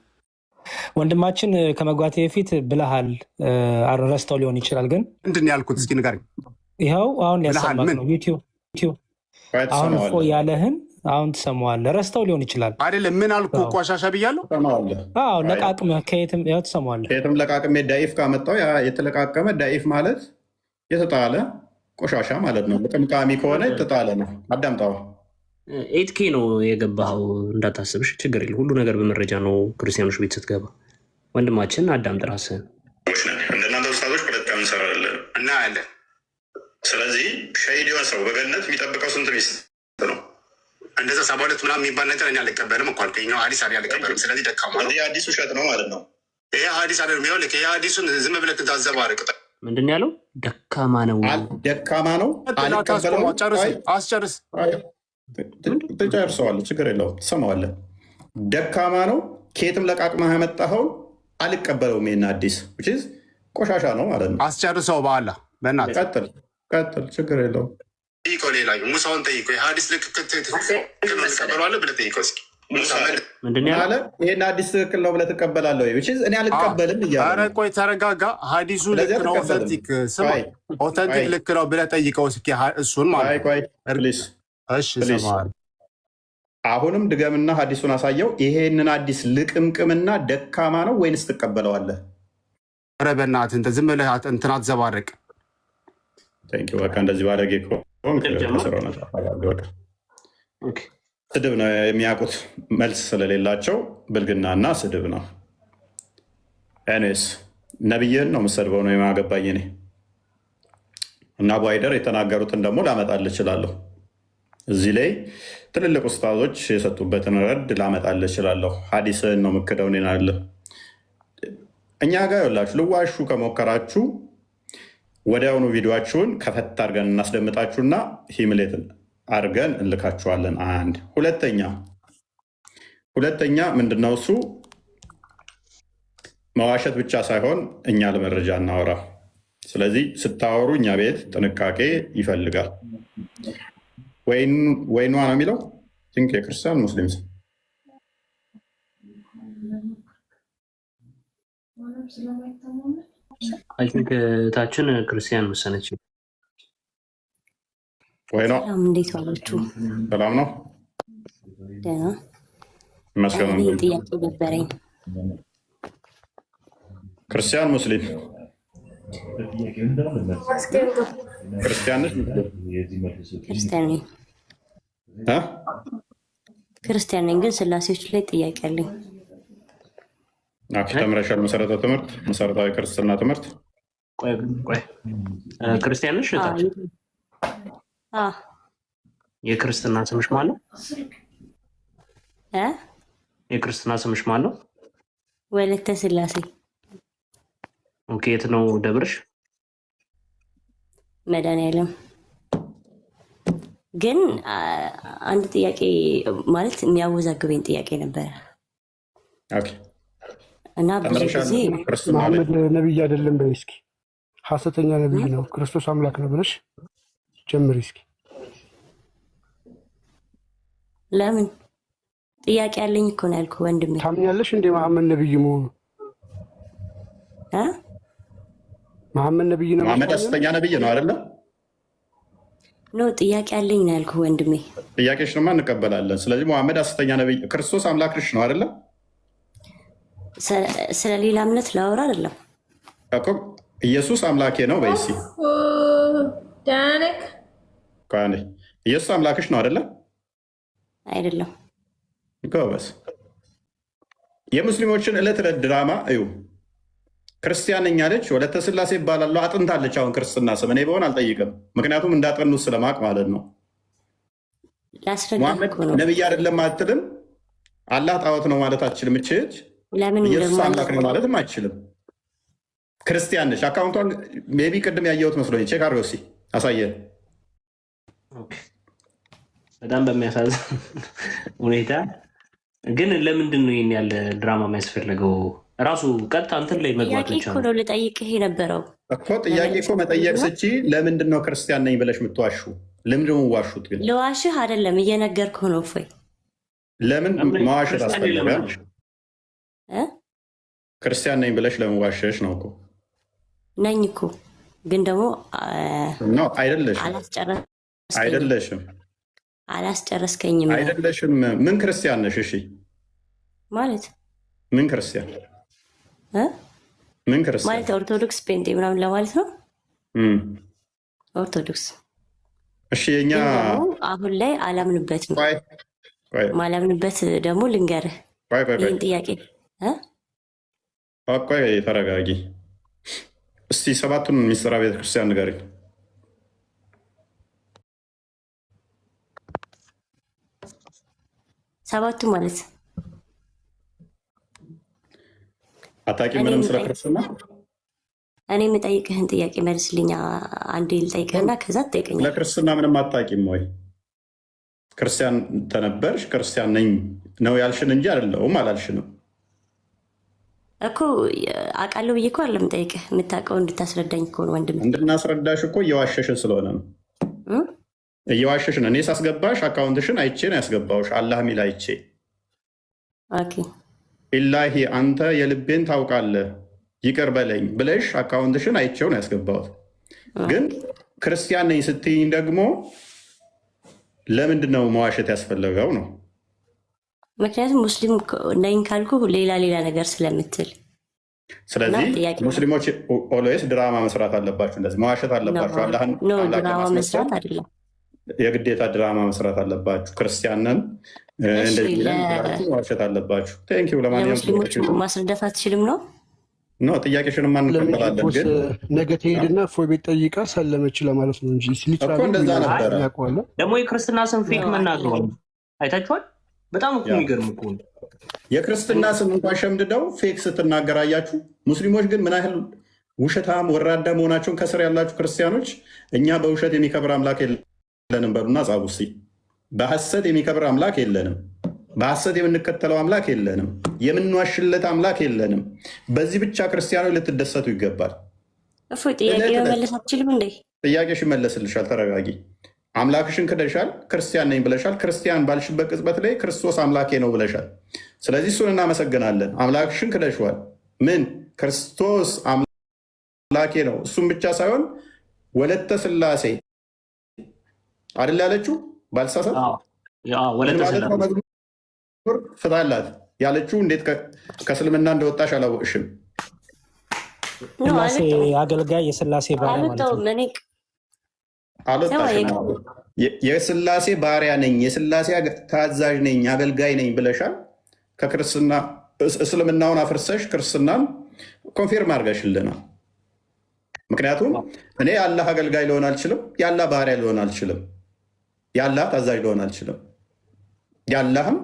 ወንድማችን ከመግባቴ በፊት ብለሃል፣ ረስተው ሊሆን ይችላል። ግን ምንድን ነው ያልኩት? እስኪ ንገረኝ። ይኸው አሁን ሊያሰማት ነው ዩቲዩብ። አሁን እፎ ያለህን አሁን ትሰማዋለህ። ረስተው ሊሆን ይችላል። አይደለም ምን አልኩ? ቆሻሻ ብያለሁ። ለቃቅመህ ከየትም ያው ትሰማዋለህ። ከየትም ለቃቅሜ ዳኢፍ ካመጣው የተለቃቀመ ዳኢፍ ማለት የተጣለ ቆሻሻ ማለት ነው። ልቅምቃሚ ከሆነ የተጣለ ነው። አዳምጣዋ። 8K ነው የገባኸው፣ እንዳታስብሽ፣ ችግር የለም። ሁሉ ነገር በመረጃ ነው። ክርስቲያኖች ቤት ስትገባ ወንድማችን አዳምጥ ራስህን። እንደናንተ ውስታቶች ፖለቲካ እንሰራለን እናያለን። ስለዚህ ሸሂድ የሆነ ሰው በገነት የሚጠብቀው ስንት ሚስት ነው? እንደዛ 72 ምናምን የሚባል ነገር እኔ አልቀበልም እኮ አልከኝ። ሐዲስ አልቀበልም። ስለዚህ ደካማ ነው። ይህ ሐዲስ ውሸት ነው ማለት ነው። ይሄ ሐዲስ አይደለም። ይኸውልህ ይሄ ሐዲሱን ዝም ብለህ ታዘባርቅ። ምንድን ነው ያለው? ደካማ ነው፣ ደካማ ነው። አስጨርስ ትጨርሰዋለህ፣ ችግር የለውም፣ ትሰማዋለህ። ደካማ ነው። ከየትም ለቃቅመህ ያመጣኸውን አልቀበለውም። ይሄን አዲስ ቆሻሻ ነው ማለት ነው። አስጨርሰው በኋላ በእናትህ ቀጥል፣ ችግር የለውም። ጠይቀው፣ ሌላ ሙሳውን ጠይቀው። የሐዲስ ልክ ትቀበለዋለህ ብለህ ጠይቀው እስኪ። ይሄን አዲስ ትክክል ነው ብለህ ትቀበላለህ ወይ? እኔ አልቀበልም እያለ። ኧረ ቆይ ተረጋጋ። ሐዲሱ ልክ ነው፣ ኦተንቲክ ልክ ነው ብለህ ጠይቀው እስኪ እሱን ማለት ነው። እሺ አሁንም ድገምና ሐዲሱን አሳየው። ይሄንን አዲስ ልቅምቅምና ደካማ ነው ወይንስ ትቀበለዋለህ? ኧረ በእናትህ ዝም ብለህ እንትን አትዘባርቅ። በቃ እንደዚህ ባለጌ ስድብ ነው የሚያውቁት፣ መልስ ስለሌላቸው ብልግናና ስድብ ነው። ኤኒዌይስ ነቢይህን ነው የምሰድበው ነው የማገባኝ እኔ እና አቡ ሃይደር የተናገሩትን ደግሞ ላመጣልህ እችላለሁ። እዚህ ላይ ትልልቅ ኡስታዞች የሰጡበትን ረድ ላመጣልህ እችላለሁ። ሀዲስህን ነው የምክደው እኔን አለ። እኛ ጋር ያላችሁ ልዋሹ ከሞከራችሁ ወዲያውኑ ቪዲዮችሁን ከፈት አድርገን እናስደምጣችሁና ሂምሌትን አድርገን እንልካችኋለን። አንድ ሁለተኛ ምንድነው እሱ መዋሸት ብቻ ሳይሆን እኛ ለመረጃ እናወራ። ስለዚህ ስታወሩ እኛ ቤት ጥንቃቄ ይፈልጋል። ወይኗ ነው የሚለው ቲንክ የክርስቲያን ሙስሊም ታችን ክርስቲያን መሰለች። ወይኗ እንዴት ዋላችሁ? ሰላም ነው መስገን። ጥያቄ ነበረኝ። ክርስቲያን ሙስሊም ክርስቲያን ነሽ? ክርስቲያን ነኝ፣ ግን ስላሴዎች ላይ ጥያቄ አለኝ። ተምረሻል? መሰረታዊ ክርስትና ትምህርት ክርስቲያን ነሽ? የክርስትና ስምሽ ማን ነው? የክርስትና ስምሽ ማን ነው? ወለተ ስላሴ። ኦኬ። የት ነው ደብርሽ? መድኃኒዓለም። ግን አንድ ጥያቄ ማለት የሚያወዛግበኝ ጥያቄ ነበረ እና ብዙ ጊዜ መሐመድ ነቢይ አይደለም በይ እስኪ። ሐሰተኛ ነቢይ ነው፣ ክርስቶስ አምላክ ነው ብለሽ ጀምሪ እስኪ። ለምን ጥያቄ ያለኝ እኮ ነው ያልኩህ ወንድሜ። ታምኛለሽ እንደ መሐመድ ነቢይ መሆኑ? መሐመድ ነቢይ ነው። መሐመድ ሐሰተኛ ነቢይ ነው አይደለም? ኖ ጥያቄ ያለኝ ነው ያልኩህ ወንድሜ። ጥያቄሽንማ እንቀበላለን። ስለዚህ መሐመድ ሐሰተኛ ነቢይ፣ ክርስቶስ አምላክሽ ነው አይደለም? ስለ ሌላ እምነት ላወራ አይደለም እኮ። ኢየሱስ አምላኬ ነው በይሲ። ኢየሱስ አምላክሽ ነው አይደለም? አይደለም። ጎበዝ። የሙስሊሞችን ዕለት ዕለት ድራማ እዩ። ክርስቲያን ነኝ አለች፣ ወለተ ስላሴ ይባላለሁ፣ አጥንታለች። አሁን ክርስትና ስም እኔ በሆን አልጠይቅም፣ ምክንያቱም እንዳጠኑት ስለማቅ ማለት ነው። ሙሐመድ ነቢይ አይደለም አትልም። አላህ ጣዖት ነው ማለት አትችልም። እችች ኢየሱስ አምላክ ነው ማለትም አትችልም። ክርስቲያን ነች። አካውንቷን ሜይ ቢ ቅድም ያየሁት መስሎኝ ቼክ አድርገው እስኪ አሳየን። በጣም በሚያሳዝን ሁኔታ ግን ለምንድን ነው ይህን ያለ ድራማ የሚያስፈልገው? ራሱ ቀጥታ እንትን ላይ መግባት ብቻ ነው። ልጠይቅህ የነበረው እኮ ጥያቄ እኮ መጠየቅ ስቺ ለምንድን ነው ክርስቲያን ነኝ ብለሽ የምትዋሹ? ለምንድን ነው ዋሹት? ግን ለዋሽህ አይደለም እየነገርኩህ ነው። እፎይ ለምን መዋሸት አስፈለገ? ክርስቲያን ነኝ ብለሽ ለምን ዋሸሽ ነው እኮ። ነኝ እኮ ግን ደግሞ አይደለሽም። አላስጨረስከኝም። አይደለሽም። ምን ክርስቲያን ነሽ? እሺ ማለት ምን ክርስቲያን ማለት ኦርቶዶክስ ጴንጤ ምናምን ለማለት ነው። ኦርቶዶክስ እሺ። የኛ አሁን ላይ አላምንበትም። ማላምንበት ደግሞ ልንገርህ ይህን ጥያቄ። ቆይ ተረጋጊ እስቲ። ሰባቱን ሚስጥራ ቤተክርስቲያን ንገሪኝ። ሰባቱ ማለት አታቂ ምንም ስለ ክርስትና? እኔ የምጠይቅህን ጥያቄ መልስልኛ። አንዴ ልጠይቅህና ከዛ ትጠይቀኛለህ። ለክርስትና ምንም አታቂም ወይ? ክርስቲያን ተነበርሽ? ክርስቲያን ነኝ ነው ያልሽን እንጂ አይደለሁም አላልሽንም እኮ። አውቃለሁ ብዬ እኮ አይደለም የምጠይቅህ፣ የምታውቀው እንድታስረዳኝ እኮ ነው ወንድም። እንድናስረዳሽ እኮ እየዋሸሽን ስለሆነ ነው። እየዋሸሽን። እኔ ሳስገባሽ አካውንትሽን አይቼ ነው ያስገባውሽ። አላህ ሚል አይቼ ኢላሂ አንተ የልቤን ታውቃለህ ይቅር በለኝ ብለሽ አካውንትሽን አይቼው ነው ያስገባሁት። ግን ክርስቲያን ነኝ ስትይኝ ደግሞ ለምንድን ነው መዋሸት ያስፈለገው ነው? ምክንያቱም ሙስሊም ነኝ ካልኩ ሌላ ነገር ስለምትል። ስለዚህ ሙስሊሞች ኦልዌይስ ድራማ መስራት አለባቸው፣ እንደዚህ መዋሸት አለባቸው። ድራማ መስራት አይደለም የግዴታ ድራማ መስራት አለባችሁ። ክርስቲያንን እንደዚህ ዋሸት አለባችሁ። ቴንኪው። ለሙስሊሞች ማስረዳት አትችልም ነው ኖ ጥያቄሽንም አንቀበላለን። ግን ነገ ትሄድና እፎይ ቤት ጠይቃ ሰለመች ለማለት ነው እንጂ እኮ እንደዛ ነበረ። ደግሞ የክርስትና ስም ፌክ መናገሩ አይታችኋል። በጣም እኮ የሚገርም እኮ የክርስትና ስም እንኳን ሸምድደው ፌክ ስትናገር አያችሁ። ሙስሊሞች ግን ምን ያህል ውሸታም ወራዳ መሆናቸውን ከስር ያላችሁ ክርስቲያኖች እኛ በውሸት የሚከብር አምላክ የለንም በሉና ጻፉ እስኪ። በሐሰት የሚከብር አምላክ የለንም። በሐሰት የምንከተለው አምላክ የለንም። የምንዋሽለት አምላክ የለንም። በዚህ ብቻ ክርስቲያኖች ልትደሰቱ ይገባል። ጥያቄ መመለስ አትችልም እንዴ? ጥያቄሽ ይመለስልሻል። ተረጋጊ። አምላክሽን ክደሻል። ክርስቲያን ነኝ ብለሻል። ክርስቲያን ባልሽበት ቅጽበት ላይ ክርስቶስ አምላኬ ነው ብለሻል። ስለዚህ እሱን እናመሰግናለን። አምላክሽን ክደሽዋል። ምን ክርስቶስ አምላኬ ነው። እሱም ብቻ ሳይሆን ወለተ ስላሴ አይደል ያለችው? ባልሳሳት ፍታላት ያለችው እንዴት ከእስልምና እንደወጣሽ አላወቅሽም? ስላሴ አገልጋይ የስላሴ ባሪያ የስላሴ ባሪያ ነኝ፣ የስላሴ ታዛዥ ነኝ፣ አገልጋይ ነኝ ብለሻል። ከክርስትና እስልምናውን አፍርሰሽ ክርስትናን ኮንፊርም አድርገሽልናል። ምክንያቱም እኔ የአላህ አገልጋይ ሊሆን አልችልም፣ የአላህ ባሪያ ሊሆን አልችልም፣ የአላህ ታዛዥ ሊሆን አልችልም፣ የአላህም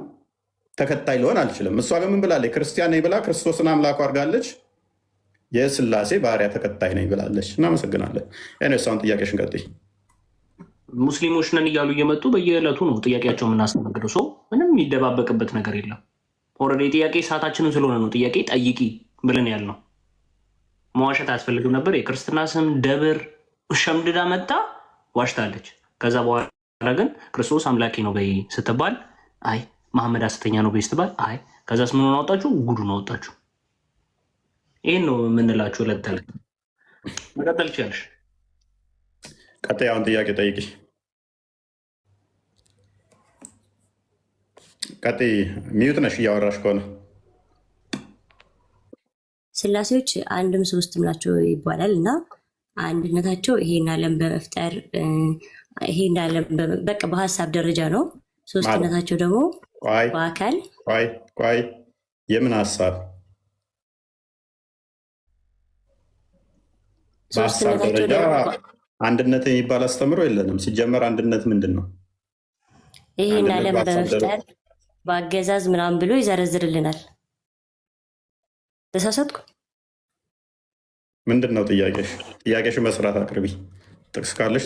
ተከታይ ሊሆን አልችልም። እሷ ግን ምን ብላለች? ክርስቲያን ነኝ ብላ ክርስቶስን አምላኩ አድርጋለች። የስላሴ ባሪያ ተከታይ ነኝ ብላለች። እናመሰግናለን። እሷን ጥያቄሽን ቀጥይ። ሙስሊሞች ነን እያሉ እየመጡ በየዕለቱ ነው ጥያቄያቸው የምናስተናግደው። ሰው ምንም የሚደባበቅበት ነገር የለም። ኦልሬዲ ጥያቄ ሰዓታችንን ስለሆነ ነው ጥያቄ ጠይቂ ብለን ያልነው። መዋሸት አያስፈልግም ነበር። የክርስትና ስም ደብር ሸምድዳ መጣ ዋሽታለች። ከዛ በኋላ ግን ክርስቶስ አምላኬ ነው በይ ስትባል አይ መሐመድ ሐሰተኛ ነው በይ ስትባል አይ ከዛስ ምኑን አወጣችሁ? ጉዱን አወጣችሁ። ይህን ነው የምንላችሁ። ዕለት ተዕለት መቀጠል ትችያለሽ። ቀጣይ አሁን ጥያቄ ጠይቂ። ቀጣይ ሚዩት ነሽ እያወራሽ ከሆነ። ስላሴዎች አንድም ሶስትም ናቸው ይባላል እና አንድነታቸው ይሄን ዓለም በመፍጠር ይሄን ዓለም በቃ በሀሳብ ደረጃ ነው። ሶስትነታቸው ደግሞ በአካል ቆይ የምን ሀሳብ? በሀሳብ ደረጃ አንድነት የሚባል አስተምሮ የለንም። ሲጀመር አንድነት ምንድን ነው? ይሄን ዓለም በመፍጠር በአገዛዝ ምናምን ብሎ ይዘረዝርልናል። ተሳሳትኩ? ምንድን ነው ጥያቄሽ? ጥያቄሽ መስራት አቅርቢ። ጥቅስ ካለሽ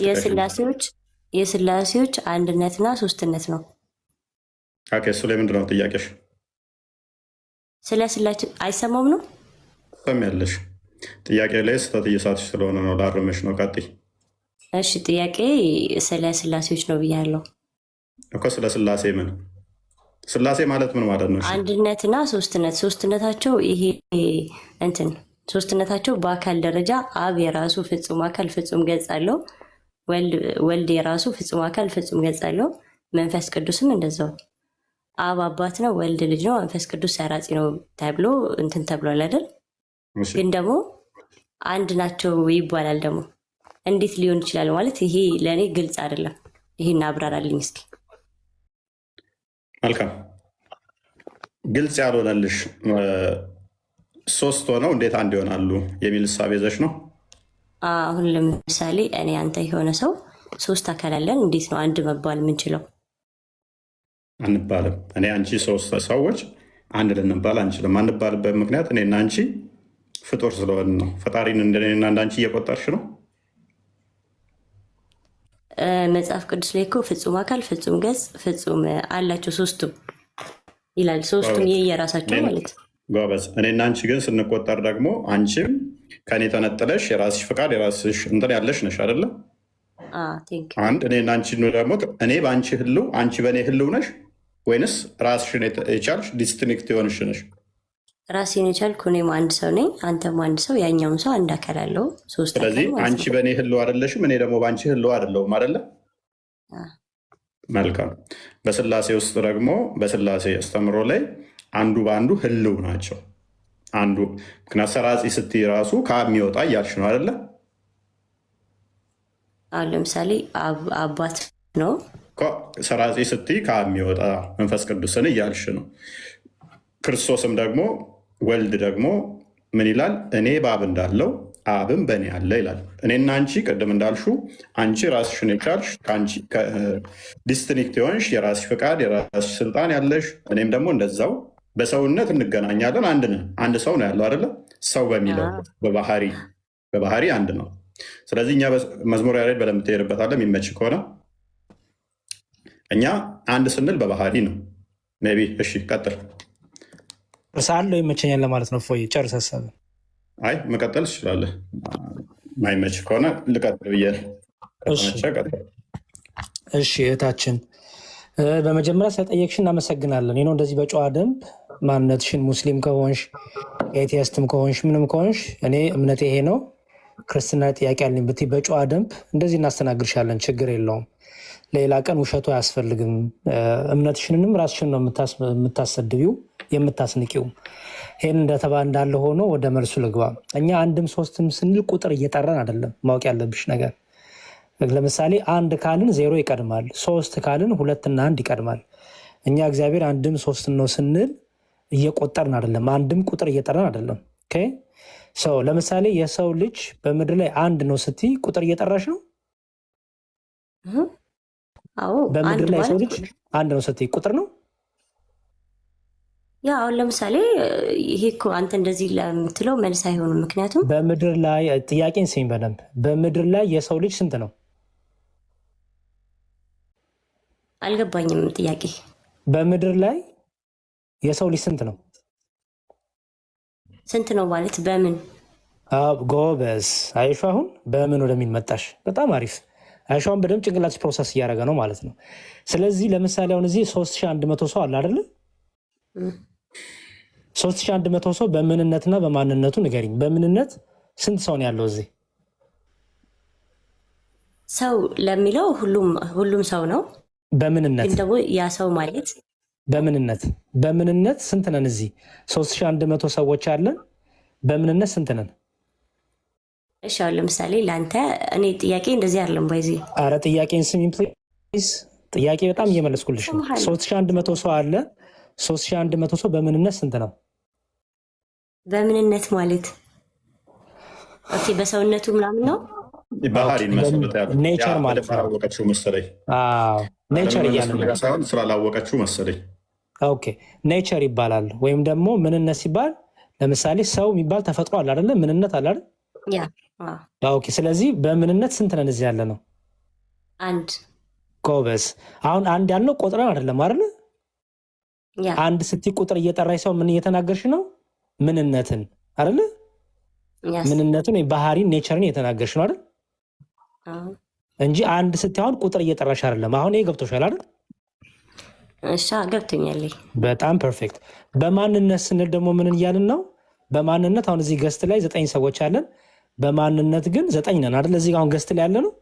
የስላሴዎች አንድነትና ሶስትነት ነው። እሱ ላይ ምንድን ነው ጥያቄሽ? ስለ ስላሴ አይሰማም ነው ሰሚያለሽ? ጥያቄ ላይ ስህተት እየሳትሽ ስለሆነ ነው፣ ላርምሽ ነው። ቀጥይ። እሺ ጥያቄ ስለ ስላሴዎች ነው ብያለሁ እኮ። ስለ ስላሴ ምን? ስላሴ ማለት ምን ማለት ነው? አንድነትና ሶስትነት። ሶስትነታቸው ይሄ እንትን ሶስትነታቸው በአካል ደረጃ አብ የራሱ ፍጹም አካል ፍጹም ገጽ አለው። ወልድ የራሱ ፍጹም አካል ፍጹም ገጽ አለው። መንፈስ ቅዱስም እንደዛው። አብ አባት ነው፣ ወልድ ልጅ ነው፣ መንፈስ ቅዱስ ሰራጺ ነው ተብሎ እንትን ተብሏል አይደል? ግን ደግሞ አንድ ናቸው ይባላል። ደግሞ እንዴት ሊሆን ይችላል? ማለት ይሄ ለእኔ ግልጽ አይደለም። ይሄን አብራራልኝ እስኪ። መልካም። ግልጽ ያልሆነልሽ ሶስት ሆነው እንዴት አንድ ይሆናሉ የሚል እሳቤ ይዘሽ ነው? አሁን ለምሳሌ እኔ አንተ የሆነ ሰው ሶስት አካል አለን፣ እንዴት ነው አንድ መባል የምንችለው? አንባልም። እኔ አንቺ ሶስት ሰዎች አንድ ልንባል አንችልም። አንባልበት ምክንያት እኔና አንቺ ፍጡር ስለሆን ነው። ፈጣሪን እንደኔና እንዳንቺ እየቆጠርሽ ነው። መጽሐፍ ቅዱስ ላይ እኮ ፍጹም አካል ፍጹም ገጽ ፍጹም አላቸው ሶስቱም ይላል። ሶስቱም የየራሳቸው ማለት ነው። ጎበዝ። እኔና አንቺ ግን ስንቆጠር ደግሞ አንቺም ከኔ ተነጥለሽ የራስሽ ፍቃድ የራስሽ እንትን ያለሽ ነሽ አይደለ? አንድ እኔና አንቺ ደግሞ እኔ በአንቺ ህልው አንቺ በእኔ ህልው ነሽ ወይንስ ራስሽን የቻልሽ ዲስቲንክት የሆንሽ ነሽ? ራሴን የቻልኩ እኔም አንድ ሰው ነኝ፣ አንተም አንድ ሰው፣ ያኛውም ሰው አንድ አካል አለው። ስለዚህ አንቺ በእኔ ህልው አይደለሽም፣ እኔ ደግሞ በአንቺ ህልው አይደለሁም አይደለ? መልካም። በስላሴ ውስጥ ደግሞ በስላሴ አስተምሮ ላይ አንዱ በአንዱ ህልው ናቸው። አንዱ ምክንያት ሰራጺ ስትይ ራሱ ከአብ የሚወጣ እያልሽ ነው አይደለ? አሁን ለምሳሌ አባት ነው። ሰራጺ ስትይ ከአብ የሚወጣ መንፈስ ቅዱስን እያልሽ ነው። ክርስቶስም ደግሞ ወልድ ደግሞ ምን ይላል? እኔ በአብ እንዳለው አብም በእኔ አለ ይላል። እኔና አንቺ ቅድም እንዳልሹ አንቺ ራስሽን የቻልሽ ዲስትኒክት የሆንሽ የራስሽ ፍቃድ የራስሽ ስልጣን ያለሽ፣ እኔም ደግሞ እንደዛው በሰውነት እንገናኛለን። አንድ ነን። አንድ ሰው ነው ያለው አይደለ? ሰው በሚለው በባህሪ አንድ ነው። ስለዚህ እኛ መዝሙር ያሬድ በደንብ ትሄድበታለህ የሚመች ከሆነ እኛ አንድ ስንል በባህሪ ነው። ሜይ ቢ እሺ፣ ቀጥል። ሳለው ይመቸኛል ለማለት ነው። ፎይ ጨርስ ሀሳብ። አይ መቀጠል ትችላለህ። ማይመች ከሆነ ልቀጥል ብዬ። እሺ እህታችን፣ በመጀመሪያ ስለጠየቅሽን እናመሰግናለን። ይህ ነው እንደዚህ በጨዋ ደንብ ማንነትሽን ሙስሊም ከሆንሽ ኤቲየስትም ከሆንሽ ምንም ከሆንሽ እኔ እምነቴ ይሄ ነው ክርስትና ጥያቄ ያለኝ ብትይ በጨዋ ደንብ እንደዚህ እናስተናግርሻለን። ችግር የለውም። ሌላ ቀን ውሸቱ አያስፈልግም። እምነትሽንንም ራስሽን ነው የምታሰድቢው የምታስንቂው። ይህን እንደተባ እንዳለ ሆኖ ወደ መልሱ ልግባ። እኛ አንድም ሶስትም ስንል ቁጥር እየጠራን አይደለም። ማወቅ ያለብሽ ነገር ለምሳሌ አንድ ካልን 0 ይቀድማል። 3 ካልን 2 እና 1 ይቀድማል። እኛ እግዚአብሔር አንድም ሶስት ነው ስንል እየቆጠርን አይደለም። አንድም ቁጥር እየጠራን አይደለም። ሰው ለምሳሌ የሰው ልጅ በምድር ላይ አንድ ነው ስትይ ቁጥር እየጠራሽ ነው። በምድር ላይ የሰው ልጅ አንድ ነው ስትይ ቁጥር ነው። ያ አሁን ለምሳሌ ይሄ እኮ አንተ እንደዚህ ለምትለው መልስ አይሆንም። ምክንያቱም በምድር ላይ ጥያቄን ስኝ በደንብ በምድር ላይ የሰው ልጅ ስንት ነው? አልገባኝም ጥያቄ። በምድር ላይ የሰው ልጅ ስንት ነው? ስንት ነው ማለት በምን? ጎበዝ አይሹ። አሁን በምን ወደሚል መጣሽ። በጣም አሪፍ አይሹን በደንብ ጭንቅላት ፕሮሰስ እያደረገ ነው ማለት ነው። ስለዚህ ለምሳሌ አሁን እዚህ 3100 ሰው አለ አይደለ? 3100 ሰው በምንነትና በማንነቱ ንገሪኝ። በምንነት ስንት ሰው ነው ያለው እዚህ? ሰው ለሚለው ሁሉም ሰው ነው። በምንነት ግን ደግሞ ያ ሰው ማለት በምንነት ስንት ነን እዚህ? 3100 ሰዎች አለን። በምንነት ስንት ነን? እሺ አሁን ለምሳሌ ለአንተ እኔ ጥያቄ እንደዚህ አይደለም ባይዚ። አረ ጥያቄን ስሚኝ ፕሊዝ። ጥያቄ በጣም እየመለስኩልሽ ነው። 3100 ሰው አለ። 3100 ሰው በምንነት ስንት ነው? በምንነት ማለት ኦኬ፣ በሰውነቱ ምናምን ነው። ባህሪ መሰረት ያለው ኔቸር ማለት ነው። ስላላወቀችው መሰለኝ። ኔቸር እያለ ሳይሆን ስላላወቀችው መሰለኝ። ኦኬ ኔቸር ይባላል። ወይም ደግሞ ምንነት ሲባል ለምሳሌ ሰው የሚባል ተፈጥሮ አለ አይደለ? ምንነት አለ አይደል? ኦኬ ስለዚህ በምንነት ስንት ነን እዚህ ያለ ነው? አንድ። ጎበዝ። አሁን አንድ ያልነው ቆጥረን አይደለም አይደለ? አንድ ስትይ ቁጥር እየጠራሽ ሰው ምን እየተናገርሽ ነው? ምንነትን አይደለ? ምንነትን ባህሪን ኔቸርን እየተናገርሽ ነው አይደል? እንጂ አንድ ስትይ አሁን ቁጥር እየጠራሽ አይደለም። አሁን ይሄ ገብቶሻል አይደል? እሺ ገብቶኛል። በጣም ፐርፌክት። በማንነት ስንል ደግሞ ምን እያልን ነው? በማንነት አሁን እዚህ ገስት ላይ 9 ሰዎች አለን። በማንነት ግን 9 ነን አይደል? እዚህ አሁን ገስት ላይ ያለ ነው።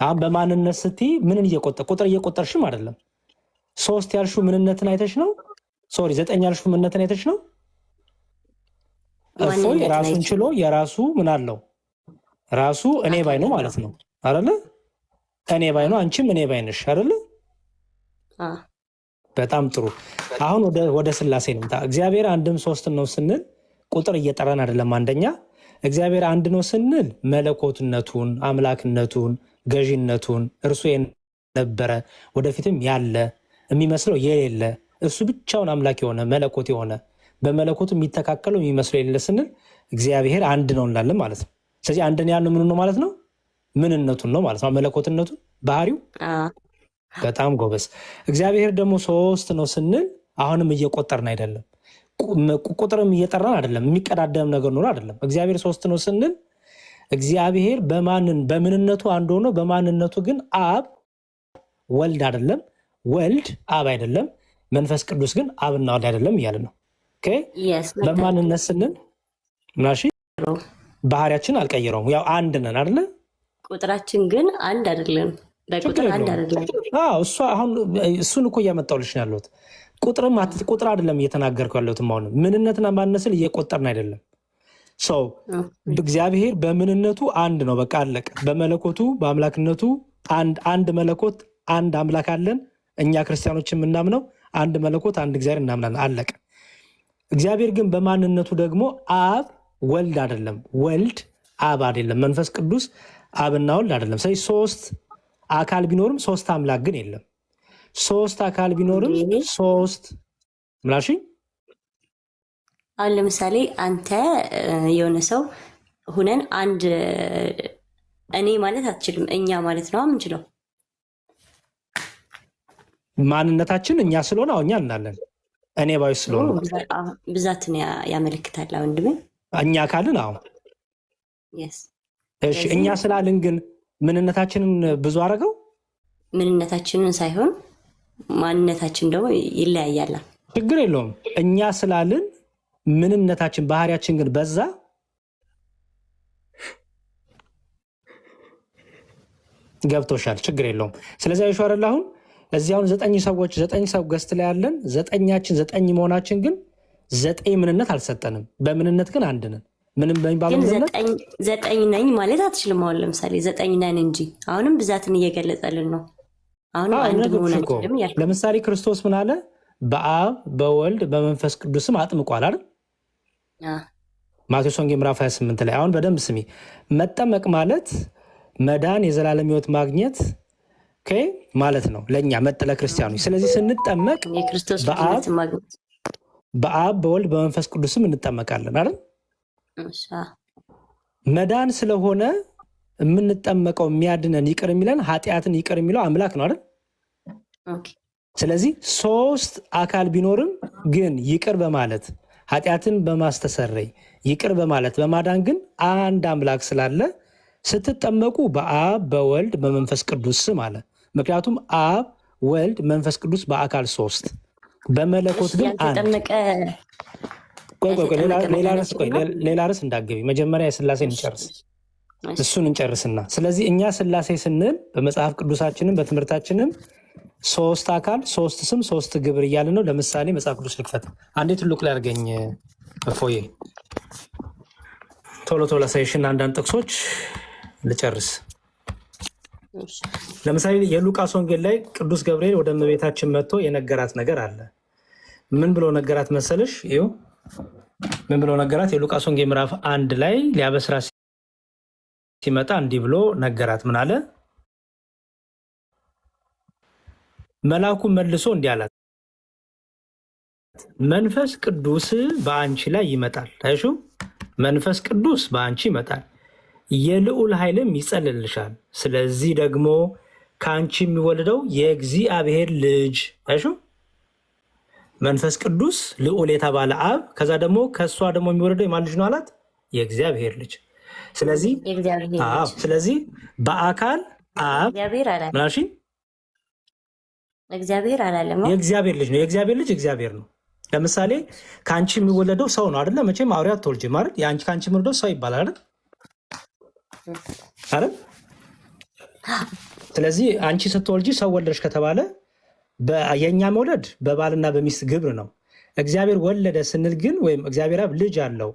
አሁን በማንነት ስትይ ምንን ቁጥር እየቆጠርሽም አይደለም። 3 ያልሽው ምንነትን አይተሽ ነው። ሶሪ 9 ያልሽው ምንነትን አይተሽ ነው። እፎይ ራሱን ችሎ የራሱ ምን አለው? ራሱ እኔ ባይ ነው ማለት ነው አይደለ? እኔ ባይ ነው፣ አንቺም እኔ ባይ ነሽ አይደለ? በጣም ጥሩ። አሁን ወደ ስላሴ እንምጣ። እግዚአብሔር አንድም ሶስት ነው ስንል ቁጥር እየጠራን አይደለም። አንደኛ እግዚአብሔር አንድ ነው ስንል መለኮትነቱን፣ አምላክነቱን፣ ገዢነቱን እርሱ የነበረ ወደፊትም ያለ የሚመስለው የሌለ እሱ ብቻውን አምላክ የሆነ መለኮት የሆነ በመለኮቱ የሚተካከለው የሚመስለው የሌለ ስንል እግዚአብሔር አንድ ነው እንላለን ማለት ነው። ስለዚህ አንድን ያልነው ምኑ ነው ማለት ነው? ምንነቱን ነው ማለት ነው። መለኮትነቱን ባህሪው። በጣም ጎበዝ። እግዚአብሔር ደግሞ ሶስት ነው ስንል አሁንም እየቆጠርን አይደለም። ቁጥርም እየጠራን አይደለም። የሚቀዳደም ነገር ኖሮ አይደለም። እግዚአብሔር ሶስት ነው ስንል እግዚአብሔር በምንነቱ አንድ ሆኖ በማንነቱ ግን አብ ወልድ አይደለም፣ ወልድ አብ አይደለም፣ መንፈስ ቅዱስ ግን አብና ወልድ አይደለም እያለ ነው። በማንነት ስንል ምናሺ ባህሪያችን አልቀየረውም። ያው አንድ ነን አይደለ? ቁጥራችን ግን አንድ አይደለም። በቁጥር አንድ አይደለም። እሱ አሁን እሱን እኮ እያመጣሁልሽ ነው ያለሁት። ቁጥር አይደለም እየተናገርኩ ያለሁት። አሁን ምንነትና ማንነት ስል እየቆጠርን አይደለም። ሰው እግዚአብሔር በምንነቱ አንድ ነው፣ በቃ አለቀ። በመለኮቱ በአምላክነቱ አንድ መለኮት አንድ አምላክ አለን። እኛ ክርስቲያኖች የምናምነው አንድ መለኮት አንድ እግዚአብሔር እናምናለን። አለቀ። እግዚአብሔር ግን በማንነቱ ደግሞ አብ ወልድ አይደለም፣ ወልድ አብ አይደለም፣ መንፈስ ቅዱስ አብና ወልድ አይደለም። ስለዚህ ሶስት አካል ቢኖርም ሶስት አምላክ ግን የለም። ሶስት አካል ቢኖርም ሶስት ምላሽ። አሁን ለምሳሌ አንተ የሆነ ሰው ሁነን አንድ እኔ ማለት አትችልም፣ እኛ ማለት ነው የምንችለው። ማንነታችን እኛ ስለሆነ እኛ እናለን። እኔ ባዩ ስለሆነ ብዛትን ያመለክታል። ወንድሜ እኛ ካልን እሺ፣ እኛ ስላልን ግን ምንነታችንን ብዙ አደረገው። ምንነታችንን ሳይሆን ማንነታችን ደግሞ ይለያያል። ችግር የለውም። እኛ ስላልን ምንነታችን ባህሪያችን ግን በዛ። ገብቶሻል? ችግር የለውም። ስለዚህ አይሻረል አሁን እዚህ አሁን 9 ሰው ገስት ላይ ያለን 9 መሆናችን ግን 9 ምንነት አልሰጠንም። በምንነት ግን አንድ ነን። ምንም በሚባለው ምንነት 9 ነኝ ማለት አትችልም። አሁን ለምሳሌ 9 ነን እንጂ አሁንም ብዛትን እየገለጸልን ነው። አሁንም አንድ መሆናችን ለምሳሌ ክርስቶስ ምን አለ? በአብ በወልድ በመንፈስ ቅዱስም አጥምቋል አይደል? ማቴዎስ ወንጌል ምዕራፍ 28 ላይ። አሁን በደንብ ስሚ። መጠመቅ ማለት መዳን የዘላለም ሕይወት ማግኘት ማለት ነው ለእኛ መጠለ ክርስቲያኖች። ስለዚህ ስንጠመቅ በአብ በወልድ በመንፈስ ቅዱስም እንጠመቃለን አይደል? መዳን ስለሆነ የምንጠመቀው የሚያድነን ይቅር የሚለን ኃጢአትን ይቅር የሚለው አምላክ ነው አይደል? ስለዚህ ሶስት አካል ቢኖርም ግን ይቅር በማለት ኃጢአትን በማስተሰረይ ይቅር በማለት በማዳን ግን አንድ አምላክ ስላለ ስትጠመቁ በአብ በወልድ በመንፈስ ቅዱስ ስም አለ። ምክንያቱም አብ ወልድ መንፈስ ቅዱስ በአካል ሶስት በመለኮት ግን አንድ። ሌላ ርዕስ እንዳገቢ መጀመሪያ የስላሴን እንጨርስ፣ እሱን እንጨርስና ስለዚህ እኛ ስላሴ ስንል በመጽሐፍ ቅዱሳችንም በትምህርታችንም ሶስት አካል ሶስት ስም ሶስት ግብር እያለ ነው። ለምሳሌ መጽሐፍ ቅዱስ ልክፈት አንዴ ትልቅ ላይ አድርገኝ እፎዬ፣ ቶሎ ሳይሽን አንዳንድ ጥቅሶች ልጨርስ። ለምሳሌ የሉቃስ ወንጌል ላይ ቅዱስ ገብርኤል ወደ እመቤታችን መጥቶ የነገራት ነገር አለ። ምን ብሎ ነገራት መሰለሽ? ይኸው ምን ብሎ ነገራት? የሉቃስ ወንጌል ምዕራፍ 1 ላይ ሊያበስራ ሲመጣ እንዲህ ብሎ ነገራት። ምን አለ? መልአኩ መልሶ እንዲህ አላት፣ መንፈስ ቅዱስ በአንቺ ላይ ይመጣል። ታይሹ መንፈስ ቅዱስ በአንቺ ይመጣል፣ የልዑል ኃይልም ይጸልልሻል። ስለዚህ ደግሞ ከአንቺ የሚወለደው የእግዚአብሔር ልጅ። ታይሹ መንፈስ ቅዱስ ልዑል የተባለ አብ፣ ከዛ ደግሞ ከእሷ ደግሞ የሚወለደው የማን ልጅ ነው አላት? የእግዚአብሔር ልጅ። ስለዚህ በአካል አብ ምናሽ እግዚአብሔር አላለም። የእግዚአብሔር ልጅ ነው። የእግዚአብሔር ልጅ እግዚአብሔር ነው። ለምሳሌ ከአንቺ የሚወለደው ሰው ነው አይደለ? መቼም አውሬ አትወልጂም አይደል? ከአንቺ የሚወለደው ሰው ይባላል አይደል? ስለዚህ አንቺ ስትወልጂ ሰው ወለደሽ ከተባለ የእኛ መውለድ በባልና በሚስት ግብር ነው። እግዚአብሔር ወለደ ስንል ግን ወይም እግዚአብሔር አብ ልጅ አለው።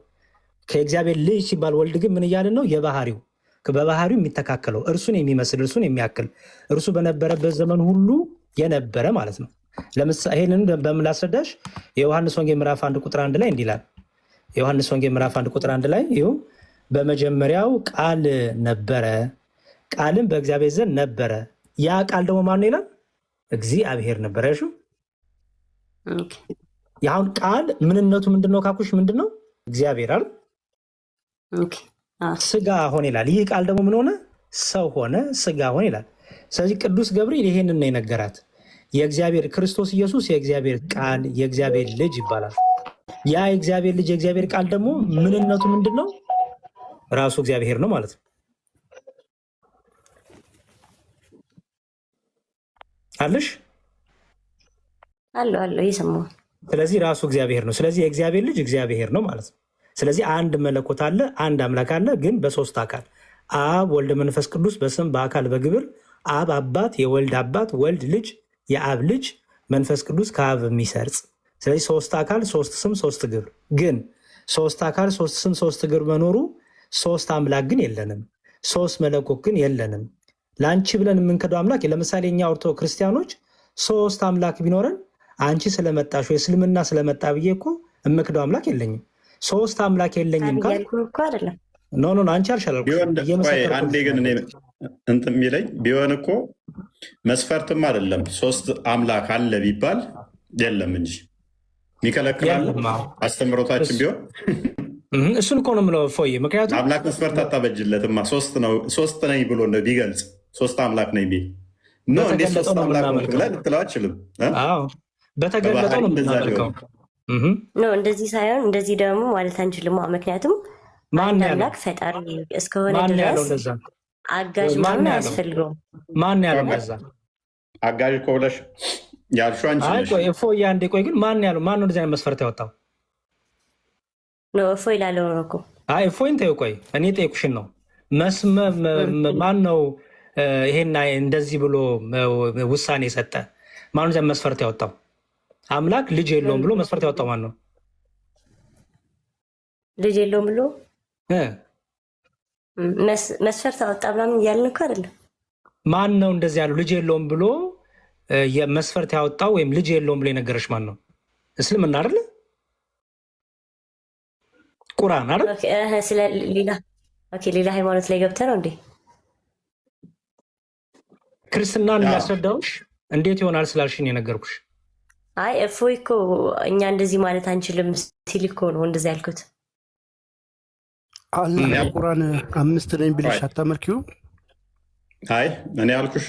ከእግዚአብሔር ልጅ ሲባል ወልድ ግን ምን እያለ ነው? በባህሪው የሚተካከለው እርሱን የሚመስል እርሱን የሚያክል እርሱ በነበረበት ዘመን ሁሉ የነበረ ማለት ነው። ለምሳሌ ይሄንን በምን ላስረዳሽ? የዮሐንስ ወንጌል ምዕራፍ 1 ቁጥር 1 ላይ እንዲህ ይላል። የዮሐንስ ወንጌል ምዕራፍ 1 ቁጥር 1 ላይ ይኸው በመጀመሪያው ቃል ነበረ፣ ቃልም በእግዚአብሔር ዘንድ ነበረ፣ ያ ቃል ደግሞ ማን ነው ይላል? እግዚአብሔር ነበረ። እሺ ያሁን ቃል ምንነቱ ምንድነው ካኩሽ? ምንድነው? እግዚአብሔር አይደል? ስጋ ሆነ ይላል። ይህ ቃል ደግሞ ምን ሆነ? ሰው ሆነ፣ ስጋ ሆነ ይላል። ስለዚህ ቅዱስ ገብርኤል ይሄንን ነው የነገራት። የእግዚአብሔር ክርስቶስ ኢየሱስ የእግዚአብሔር ቃል የእግዚአብሔር ልጅ ይባላል። ያ የእግዚአብሔር ልጅ የእግዚአብሔር ቃል ደግሞ ምንነቱ ምንድን ነው? ራሱ እግዚአብሔር ነው ማለት ነው። አለሽ አለ ይሰማው። ስለዚህ ራሱ እግዚአብሔር ነው። ስለዚህ የእግዚአብሔር ልጅ እግዚአብሔር ነው ማለት ነው። ስለዚህ አንድ መለኮት አለ፣ አንድ አምላክ አለ፣ ግን በሶስት አካል አብ ወልድ መንፈስ ቅዱስ በስም በአካል በግብር አብ አባት የወልድ አባት ወልድ ልጅ የአብ ልጅ መንፈስ ቅዱስ ከአብ የሚሰርጽ። ስለዚህ ሶስት አካል ሶስት ስም ሶስት ግብር። ግን ሶስት አካል ሶስት ስም ሶስት ግብር መኖሩ ሶስት አምላክ ግን የለንም፣ ሶስት መለኮት ግን የለንም። ለአንቺ ብለን የምንከደው አምላክ ለምሳሌ እኛ ኦርቶዶክስ ክርስቲያኖች 3 አምላክ ቢኖረን አንቺ ስለመጣሽ ወይ እስልምና ስለመጣ ብዬ እኮ የምክደው አምላክ የለኝም። 3 አምላክ የለኝም ኖ አንቺ አልሻላልኩ አንዴ ግን እንትን የሚለኝ ቢሆን እኮ መስፈርትም አይደለም 3 አምላክ አለ ቢባል የለም እንጂ የሚከለክላል አስተምሮታችን ቢሆን እሱን እኮ ነው የምለው ፎይ። ምክንያቱም አምላክ መስፈርት አታበጅለትማ 3 ነኝ ብሎ እንደ ቢገልጽ 3 አምላክ ነኝ ቢል እንዴት 3 አምላክ ብለህ ልትለው አችልም። በተገለጠው ነው የምናመልከው። እንደዚህ ሳይሆን እንደዚህ ደግሞ ማለት አንችልም። ምክንያቱም አንድ አምላክ ፈጣሪ እስከሆነ ድረስ አጋዥ ማን ያስፈልገው? ማን ያለው ለዛ አጋዥ እኮ ብለሽ ያልሽው አንቺ ነሽ። ቆይ ፎይ አንዴ ቆይ ግን ማን ያለው? ማን ነው እንደዚህ አይነት መስፈርት ያወጣው? ፎይ ላለው ነው እኮ። አይ ፎይን ተይው። ቆይ እኔ ጠይቁሽን ነው ማን ነው ይሄን እንደዚህ ብሎ ውሳኔ የሰጠ? ማን ነው መስፈርት ያወጣው? አምላክ ልጅ የለውም ብሎ መስፈርት ያወጣው ማን ነው? ልጅ የለውም ብሎ መስፈርት አወጣ ምናምን እያልን እኮ አይደለም። ማን ነው እንደዚህ ያለው? ልጅ የለውም ብሎ መስፈርት ያወጣው ወይም ልጅ የለውም ብሎ የነገረሽ ማን ነው? እስልምና አይደለ? ቁርአን አይደል? ስለ ሌላ ሃይማኖት ላይ ገብተህ ነው እንዴ? ክርስትናን የሚያስረዳውሽ እንዴት ይሆናል ስላልሽኝ የነገርኩሽ። አይ እፎይ እኮ እኛ እንደዚህ ማለት አንችልም ሲል እኮ ነው እንደዚህ ያልኩት። አላህ ቁርአን 5 ነኝ ብለሽ አታመልኪው? አይ እኔ ያልኩሽ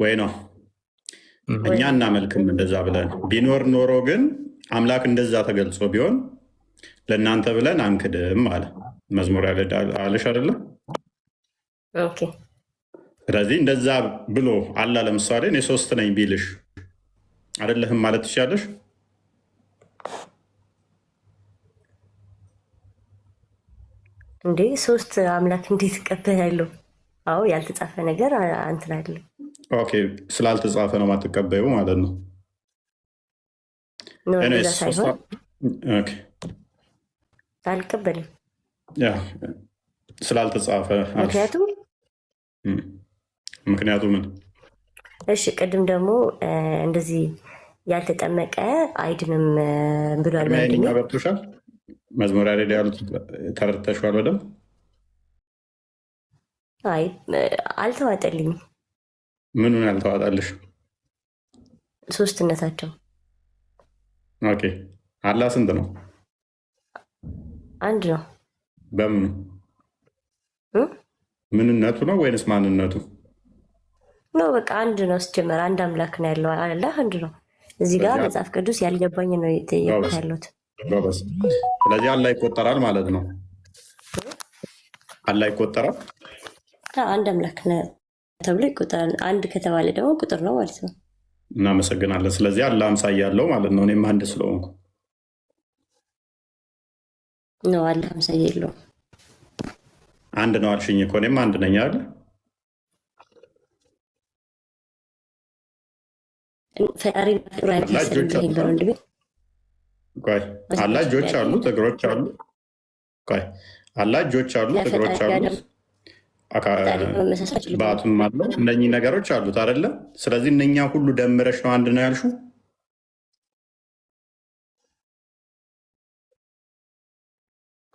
ወይ ነው እኛ እናመልክም እንደዛ ብለን ቢኖር ኖሮ ግን አምላክ እንደዛ ተገልጾ ቢሆን ለእናንተ ብለን አንክድም አለ መዝሙር አለሽ አይደለም? ኦኬ። ስለዚህ እንደዛ ብሎ አላ ለምሳሌ እኔ 3 ነኝ ቢልሽ አይደለህም ማለት ትችያለሽ? እንዴ 3 አምላክ እንዴት እቀበላለሁ? አዎ ያልተጻፈ ነገር እንትን አይደለም። ኦኬ ስላልተጻፈ ነው ማትቀበዩ ማለት ነው። አልቀበልም ስላልተጻፈ። ምክንያቱ ምን? እሺ ቅድም ደግሞ እንደዚህ ያልተጠመቀ አይድንም ብሏል። ገብቶሻል? መዝሙር ያሬድ ያሉት ተረድተሽዋል በደምብ? አይ አልተዋጠልኝም። ምኑን ያልተዋጣልሽ? ሶስትነታቸው። ኦኬ አላህ ስንት ነው? አንድ ነው። በምኑ? ምንነቱ ነው ወይንስ ማንነቱ ነው? በቃ አንድ ነው። ሲጀመር አንድ አምላክ ነው ያለው። አላህ አንድ ነው። እዚህ ጋር መጽሐፍ ቅዱስ ያልገባኝ ነው የጠየቁት ያሉት። ስለዚህ አላህ ይቆጠራል ማለት ነው። አላህ ይቆጠራል። አንድ አምላክ ነው ተብሎ ይቆጠራል። አንድ ከተባለ ደግሞ ቁጥር ነው ማለት ነው። እናመሰግናለን። ስለዚህ አላህ አምሳያ ያለው ማለት ነው። እኔም አንድ ስለሆንኩ ነው። አላህ አምሳያ የለውም። አንድ ነው አልሽኝ እኮ እኔም አንድ ነኝ አይደል? ፈጣሪ አላህ እጆች አሉት፣ እግሮች አሉት። አላህ እጆች አሉት፣ እግሮች አሉት፣ ባቱም አለው። እነኚህ ነገሮች አሉት አይደለ? ስለዚህ እነኛ ሁሉ ደምረሽ ነው አንድ ነው ያልሽው።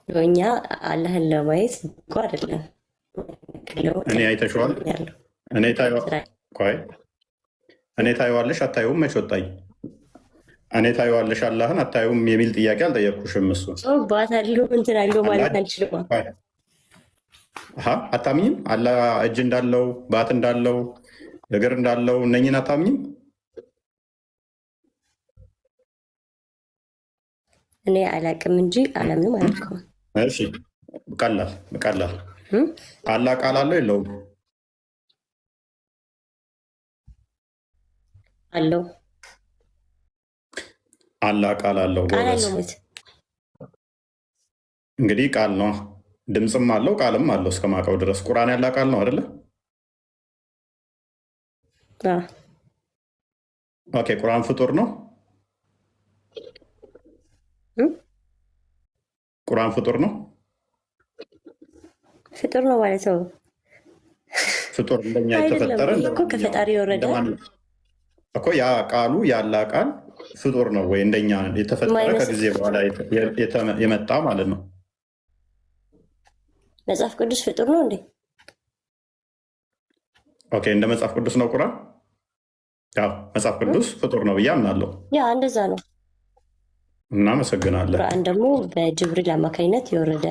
እኛ አላህን ለማየት እኮ አይደለም። እኔ አይተሽዋል? እኔ ታየዋለሽ አታየውም? መች ወጣኝ? እኔ ታየዋለሽ አላህን አታየውም የሚል ጥያቄ አልጠየቅኩሽም። እሱ ባት አለው እንትን አለው ማለት አልችልም። አታምኝም? አላህ እጅ እንዳለው ባት እንዳለው እግር እንዳለው እነኝን አታምኝም? እኔ አላቅም እንጂ አላምንም አላልኩም። እሺ ቀላል አላህ ቃል አለው የለውም? አለው። አላህ ቃል አለው። እንግዲህ ቃል ነው፣ ድምፅም አለው ቃልም አለው እስከማውቀው ድረስ። ቁርአን ያለ ቃል ነው አይደለ? ኦኬ ቁርአን ፍጡር ነው? ቁርአን ፍጡር ነው? ፍጡር ነው ማለት ነው። ፍጡር እንደኛ የተፈጠረ እኮ ከፈጣሪ የወረደ እኮ ያ ቃሉ ያላ ቃል ፍጡር ነው ወይ? እንደኛ የተፈጠረ ከጊዜ በኋላ የመጣ ማለት ነው። መጽሐፍ ቅዱስ ፍጡር ነው እንዴ? ኦኬ፣ እንደ መጽሐፍ ቅዱስ ነው ቁርአን? ያው መጽሐፍ ቅዱስ ፍጡር ነው ብዬ አምናለሁ። ያ እንደዛ ነው። እናመሰግናለን። ቁርአን ደግሞ በጅብሪል አማካኝነት የወረደ።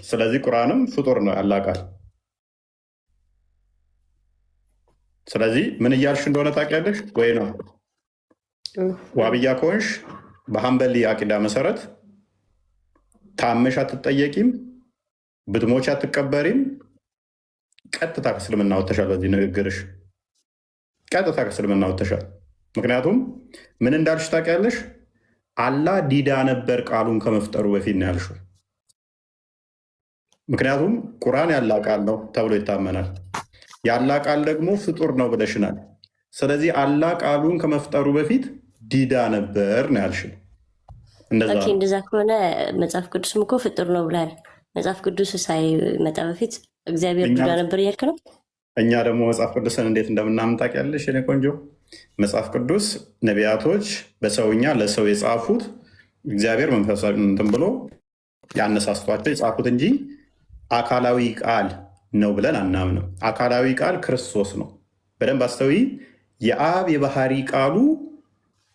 ስለዚህ ቁርአንም ፍጡር ነው ያላ ቃል። ስለዚህ ምን እያልሽ እንደሆነ ታውቂያለሽ ወይ ነው? ዋብያ ከሆንሽ በሐንበሊ አቂዳ መሰረት ታመሽ አትጠየቂም፣ ብትሞች አትቀበሪም። ቀጥታ ከእስልምና ወጥተሻል። በዚህ ንግግርሽ ቀጥታ ከእስልምና ወጥተሻል። ምክንያቱም ምን እንዳልሽ ታውቂያለሽ? አላህ ዲዳ ነበር ቃሉን ከመፍጠሩ በፊት ነው ያልሽው። ምክንያቱም ቁርአን ያላ ቃል ነው ተብሎ ይታመናል። ያላ ቃል ደግሞ ፍጡር ነው ብለሽናል። ስለዚህ አላህ ቃሉን ከመፍጠሩ በፊት ዲዳ ነበር ነው ያልሽው። እንደዛ ከሆነ መጽሐፍ ቅዱስም እኮ ፍጡር ነው ብላል። መጽሐፍ ቅዱስ ሳይመጣ በፊት እግዚአብሔር ዲዳ ነበር እያልክ ነው። እኛ ደግሞ መጽሐፍ ቅዱስን እንዴት እንደምናምን ታውቂያለሽ የኔ ቆንጆ። መጽሐፍ ቅዱስ ነቢያቶች በሰውኛ ለሰው የጻፉት እግዚአብሔር መንፈሳዊ እንትን ብሎ ያነሳስቷቸው የጻፉት እንጂ አካላዊ ቃል ነው ብለን አናምንም። አካላዊ ቃል ክርስቶስ ነው። በደንብ አስተውይ። የአብ የባህሪ ቃሉ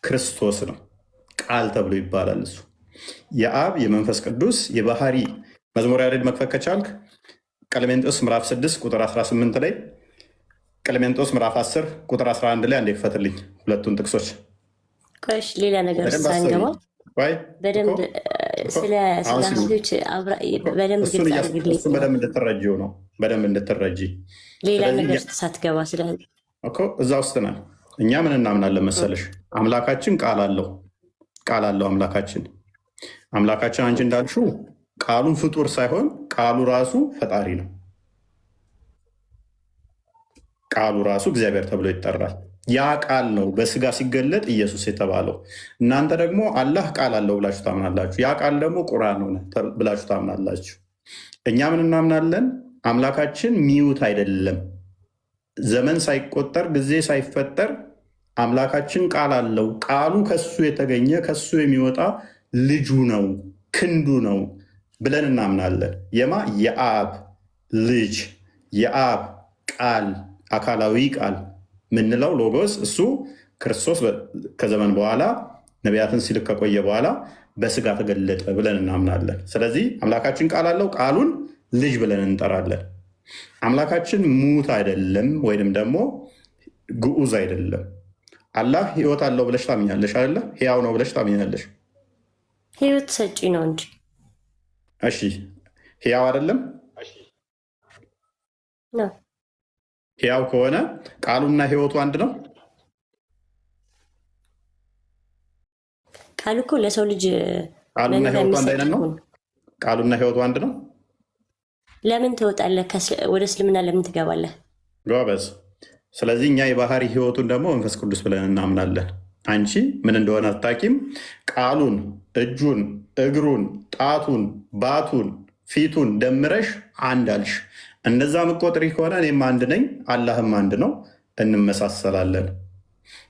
ክርስቶስ ነው። ቃል ተብሎ ይባላል እሱ። የአብ የመንፈስ ቅዱስ የባህሪ መዝሙር ያሬድ መክፈት ከቻልክ ቀለሜንጦስ ምዕራፍ 6 ቁጥር 18 ላይ፣ ቀለሜንጦስ ምዕራፍ 10 ቁጥር 11 ላይ አንዴ ክፈትልኝ ሁለቱን ጥቅሶች። ቆሽ ሌላ ነገር ሳንገባ በደንብ ስለ ስላሴዎች በደንብ ግልጽ አድርግልኝ። እሱ በደንብ እንድትረጂው ነው። በደንብ እንድትረጂ ሌላ ነገር ሳትገባ ስለ እኮ እዛ ውስጥ ነን። እኛ ምን እናምናለን መሰለሽ? አምላካችን ቃል አለው። ቃል አለው አምላካችን። አምላካችን አንቺ እንዳልሽው ቃሉን ፍጡር ሳይሆን ቃሉ ራሱ ፈጣሪ ነው። ቃሉ ራሱ እግዚአብሔር ተብሎ ይጠራል። ያ ቃል ነው በስጋ ሲገለጥ ኢየሱስ የተባለው። እናንተ ደግሞ አላህ ቃል አለው ብላችሁ ታምናላችሁ። ያ ቃል ደግሞ ቁርአን ሆነ ብላችሁ ታምናላችሁ። እኛ ምን እናምናለን? አምላካችን ሚዩት አይደለም። ዘመን ሳይቆጠር ጊዜ ሳይፈጠር አምላካችን ቃል አለው። ቃሉ ከሱ የተገኘ ከሱ የሚወጣ ልጁ ነው፣ ክንዱ ነው ብለን እናምናለን። የማ የአብ ልጅ የአብ ቃል አካላዊ ቃል ምንለው ሎጎስ እሱ ክርስቶስ ከዘመን በኋላ ነቢያትን ሲልክ ከቆየ በኋላ በስጋ ተገለጠ ብለን እናምናለን። ስለዚህ አምላካችን ቃል አለው፣ ቃሉን ልጅ ብለን እንጠራለን። አምላካችን ሙት አይደለም፣ ወይንም ደግሞ ግዑዝ አይደለም። አላህ ህይወት አለው ብለሽ ታምኛለሽ አይደለ? ህያው ነው ብለሽ ታምኛለሽ? ህይወት ሰጪ ነው እንጂ። እሺ ህያው አይደለም? ህያው ከሆነ ቃሉና ህይወቱ አንድ ነው? ቃሉ እኮ ለሰው ልጅ ቃሉና ህይወቱ አንድ አይነት ነው? ቃሉና ህይወቱ አንድ ነው? ለምን ትወጣለህ? ወደ እስልምና ለምን ትገባለህ? ጎበዝ። ስለዚህ እኛ የባህሪ ህይወቱን ደግሞ መንፈስ ቅዱስ ብለን እናምናለን። አንቺ ምን እንደሆነ አታውቂም። ቃሉን፣ እጁን፣ እግሩን፣ ጣቱን፣ ባቱን፣ ፊቱን ደምረሽ አንድ አልሽ። እነዛ ምቆጥሪ ከሆነ እኔም አንድ ነኝ፣ አላህም አንድ ነው፣ እንመሳሰላለን።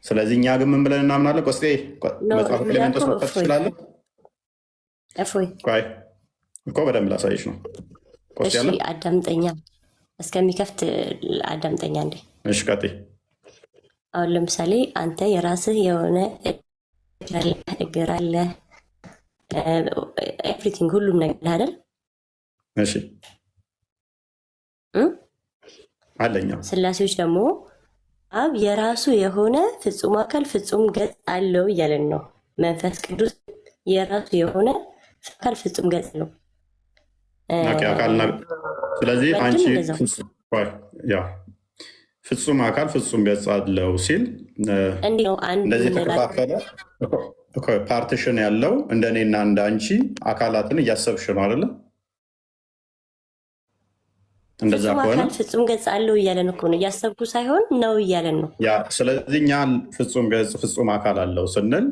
ስለዚህ እኛ ግን ምን ብለን እናምናለን? ቆስጤ መጽሐፍ ኤሌሜንቶስ መፈት ትችላለን እኮ በደንብ ላሳይሽ ነው። አዳምጠኛ፣ እስከሚከፍት አዳምጠኛ እንዴ። እሺ ቀጥይ። አሁን ለምሳሌ አንተ የራስህ የሆነ እግር አለ፣ ኤቭሪቲንግ ሁሉም ነገር አይደል? እሺ አለኛ። ስላሴዎች ደግሞ አብ የራሱ የሆነ ፍጹም አካል ፍጹም ገጽ አለው እያለን ነው። መንፈስ ቅዱስ የራሱ የሆነ አካል ፍጹም ገጽ ነው። ስለዚህ አንቺ ፍጹም አካል ፍጹም ገጽ አለው ሲል እንደዚህ ተከፋፈለ ፓርቲሽን ያለው እንደኔና እንደ አንቺ አካላትን እያሰብሽ ነው አይደለ? እንደዛ ከሆነ ፍጹም ገጽ አለው እያለን እኮ ነው። እያሰብኩ ሳይሆን ነው እያለን ነው። ስለዚህ እኛ ፍጹም ገጽ ፍጹም አካል አለው ስንል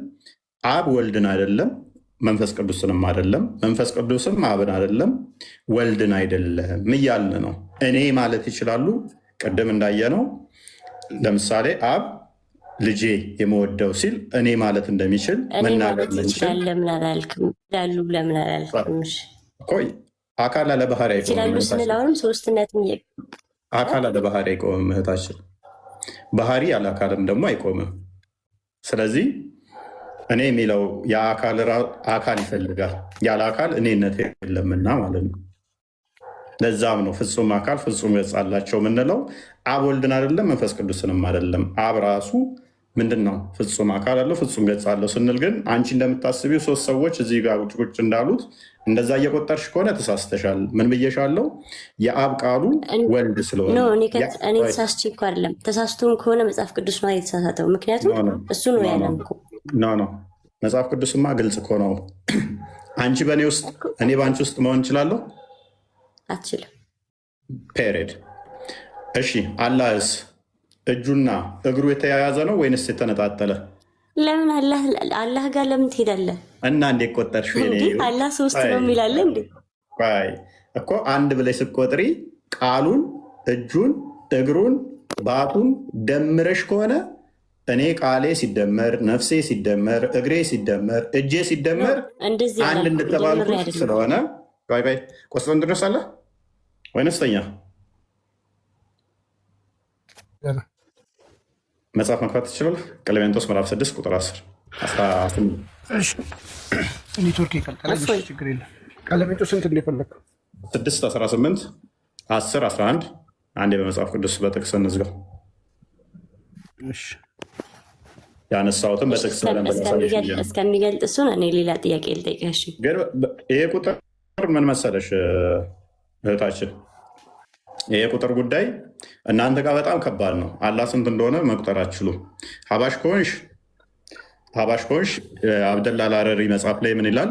አብ ወልድን አይደለም፣ መንፈስ ቅዱስንም አይደለም፣ መንፈስ ቅዱስም አብን አይደለም፣ ወልድን አይደለም እያልን ነው። እኔ ማለት ይችላሉ፣ ቅድም እንዳየነው ለምሳሌ አብ ልጄ የመወደው ሲል እኔ ማለት እንደሚችል መናገር ይችላል። ለምን አላልክም? ይላሉ ለምን አላልክም? ቆይ አካል አለ ባህሪ ይችላሉ ስንል አሁንም ሶስትነት አካል አለ ባህሪ አይቆምም እህታችን። ባህሪ ያለ አካልም ደግሞ አይቆምም። ስለዚህ እኔ የሚለው አካል ይፈልጋል። ያለ አካል እኔነት የለምና ማለት ነው። ለዛም ነው ፍጹም አካል ፍጹም ገጽ አላቸው የምንለው። አብ ወልድን አይደለም መንፈስ ቅዱስንም አይደለም። አብ ራሱ ምንድን ነው? ፍጹም አካል አለው ፍጹም ገጽ አለው ስንል ግን አንቺ እንደምታስቢው ሶስት ሰዎች እዚህ ጋር ቁጭ ቁጭ እንዳሉት እንደዛ እየቆጠርሽ ከሆነ ተሳስተሻል። ምን ብዬሻለሁ? የአብ ቃሉ ወልድ ስለሆነ እኔ ተሳስቼ እኮ አይደለም። ተሳስቶም ከሆነ መጽሐፍ ቅዱስ ነው የተሳሳተው። ምክንያቱም እሱ ነው ያለም እኮ ኖ መጽሐፍ ቅዱስማ ግልጽ እኮ ነው። አንቺ በእኔ ውስጥ እኔ በአንቺ ውስጥ መሆን እችላለሁ? አትችልም። ፔሬድ። እሺ አላህስ እጁና እግሩ የተያያዘ ነው ወይንስ የተነጣጠለ? ለምን አላህ ጋር ለምን ትሄዳለህ? እና እንዴት ቆጠርሽ? አላህ ሶስት ነው የሚላለ እንዴ? እኮ አንድ ብለሽ ስትቆጥሪ ቃሉን፣ እጁን፣ እግሩን፣ ባቱን ደምረሽ ከሆነ እኔ ቃሌ ሲደመር ነፍሴ ሲደመር እግሬ ሲደመር እጄ ሲደመር አንድ እንድተባልኩት ስለሆነ ቆስጠን ትደርሳለህ ወይንስ ተኛ? መጽሐፍ መክፈት ትችላለህ? ቀለሜንጦስ ምዕራፍ 6 ቁጥር 10 ኔትወርክ ይቀልጣል። ችግር የለም። ቀለሜንጦስ ስንት እንደፈለግከው 6 18 10 11 አንዴ በመጽሐፍ ቅዱስ በጥቅስ እንዝጋው። ያነሳሁትም በጥቅስ እስከሚገልጥ እሱን እኔ ሌላ ጥያቄ ልጠይቅሽ። ይሄ ቁጥር ምን መሰለሽ እህታችን፣ ይሄ ቁጥር ጉዳይ እናንተ ጋር በጣም ከባድ ነው። አላህ ስንት እንደሆነ መቁጠር አትችሉም። ሀባሽ ከሆንሽ አብደላ አልሀረሪ መጽሐፍ ላይ ምን ይላል?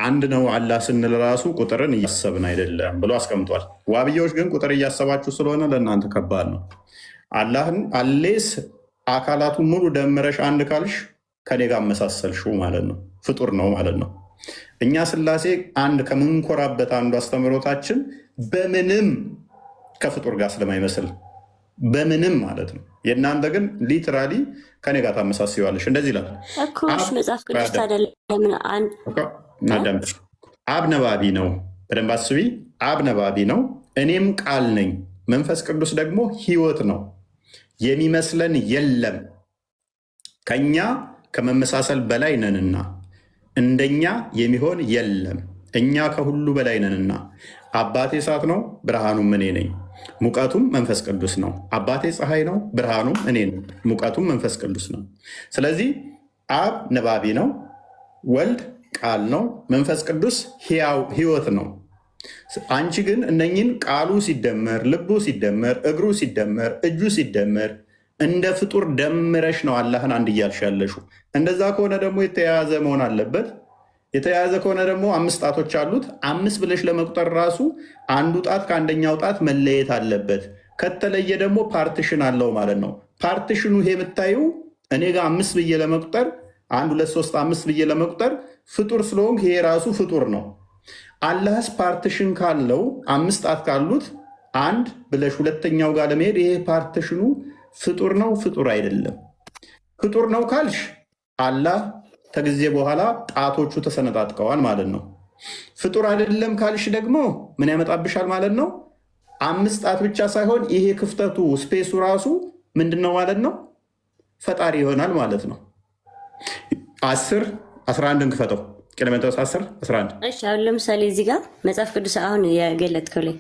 አንድ ነው አላህ ስንል ራሱ ቁጥርን እያሰብን አይደለም ብሎ አስቀምጧል። ዋብያዎች ግን ቁጥር እያሰባችሁ ስለሆነ ለእናንተ ከባድ ነው። አላህን አሌስ አካላቱን ሙሉ ደምረሽ አንድ ካልሽ ከኔ ጋር አመሳሰልሽው ማለት ነው። ፍጡር ነው ማለት ነው። እኛ ስላሴ አንድ ከምንኮራበት አንዱ አስተምህሮታችን በምንም ከፍጡር ጋር ስለማይመስል በምንም ማለት ነው። የእናንተ ግን ሊትራሊ ከኔ ጋር ታመሳስዋለሽ። እንደዚህ ይላል መጽሐፍ ቅዱስ። አብ ነባቢ ነው። በደንብ አስቢ። አብ ነባቢ ነው፣ እኔም ቃል ነኝ። መንፈስ ቅዱስ ደግሞ ሕይወት ነው። የሚመስለን የለም ከኛ ከመመሳሰል በላይ ነንና፣ እንደኛ የሚሆን የለም እኛ ከሁሉ በላይ ነንና። አባቴ እሳት ነው፣ ብርሃኑም እኔ ነኝ፣ ሙቀቱም መንፈስ ቅዱስ ነው። አባቴ ፀሐይ ነው፣ ብርሃኑም እኔ ነኝ፣ ሙቀቱም መንፈስ ቅዱስ ነው። ስለዚህ አብ ነባቢ ነው፣ ወልድ ቃል ነው፣ መንፈስ ቅዱስ ሕይወት ነው። አንቺ ግን እነኝን ቃሉ ሲደመር ልቡ ሲደመር እግሩ ሲደመር እጁ ሲደመር እንደ ፍጡር ደምረሽ ነው አላህን አንድ እያልሽ ያለሽው። እንደዛ ከሆነ ደግሞ የተያያዘ መሆን አለበት። የተያያዘ ከሆነ ደግሞ 5 ጣቶች አሉት። 5 ብለሽ ለመቁጠር ራሱ አንዱ ጣት ከአንደኛው ጣት መለየት አለበት። ከተለየ ደግሞ ፓርቲሽን አለው ማለት ነው። ፓርቲሽኑ ይሄ የምታዩ እኔ ጋር 5 ብዬ ለመቁጠር 1 2 3 5 ብዬ ለመቁጠር ፍጡር ስለሆንክ ይሄ ራሱ ፍጡር ነው። አላህስ ፓርቲሽን ካለው 5 ጣት ካሉት አንድ ብለሽ ሁለተኛው ጋር ለመሄድ ይሄ ፓርቲሽኑ ፍጡር ነው ፍጡር አይደለም? ፍጡር ነው ካልሽ አላህ ከጊዜ በኋላ ጣቶቹ ተሰነጣጥቀዋል ማለት ነው። ፍጡር አይደለም ካልሽ ደግሞ ምን ያመጣብሻል ማለት ነው? 5 ጣት ብቻ ሳይሆን ይሄ ክፍተቱ ስፔሱ ራሱ ምንድነው ማለት ነው? ፈጣሪ ይሆናል ማለት ነው። 10 11ን ክፈተው። ቀለሜንጦስ 10 11። እሺ አሁን ለምሳሌ እዚህ ጋር መጽሐፍ ቅዱስ አሁን የገለጥከው ላይ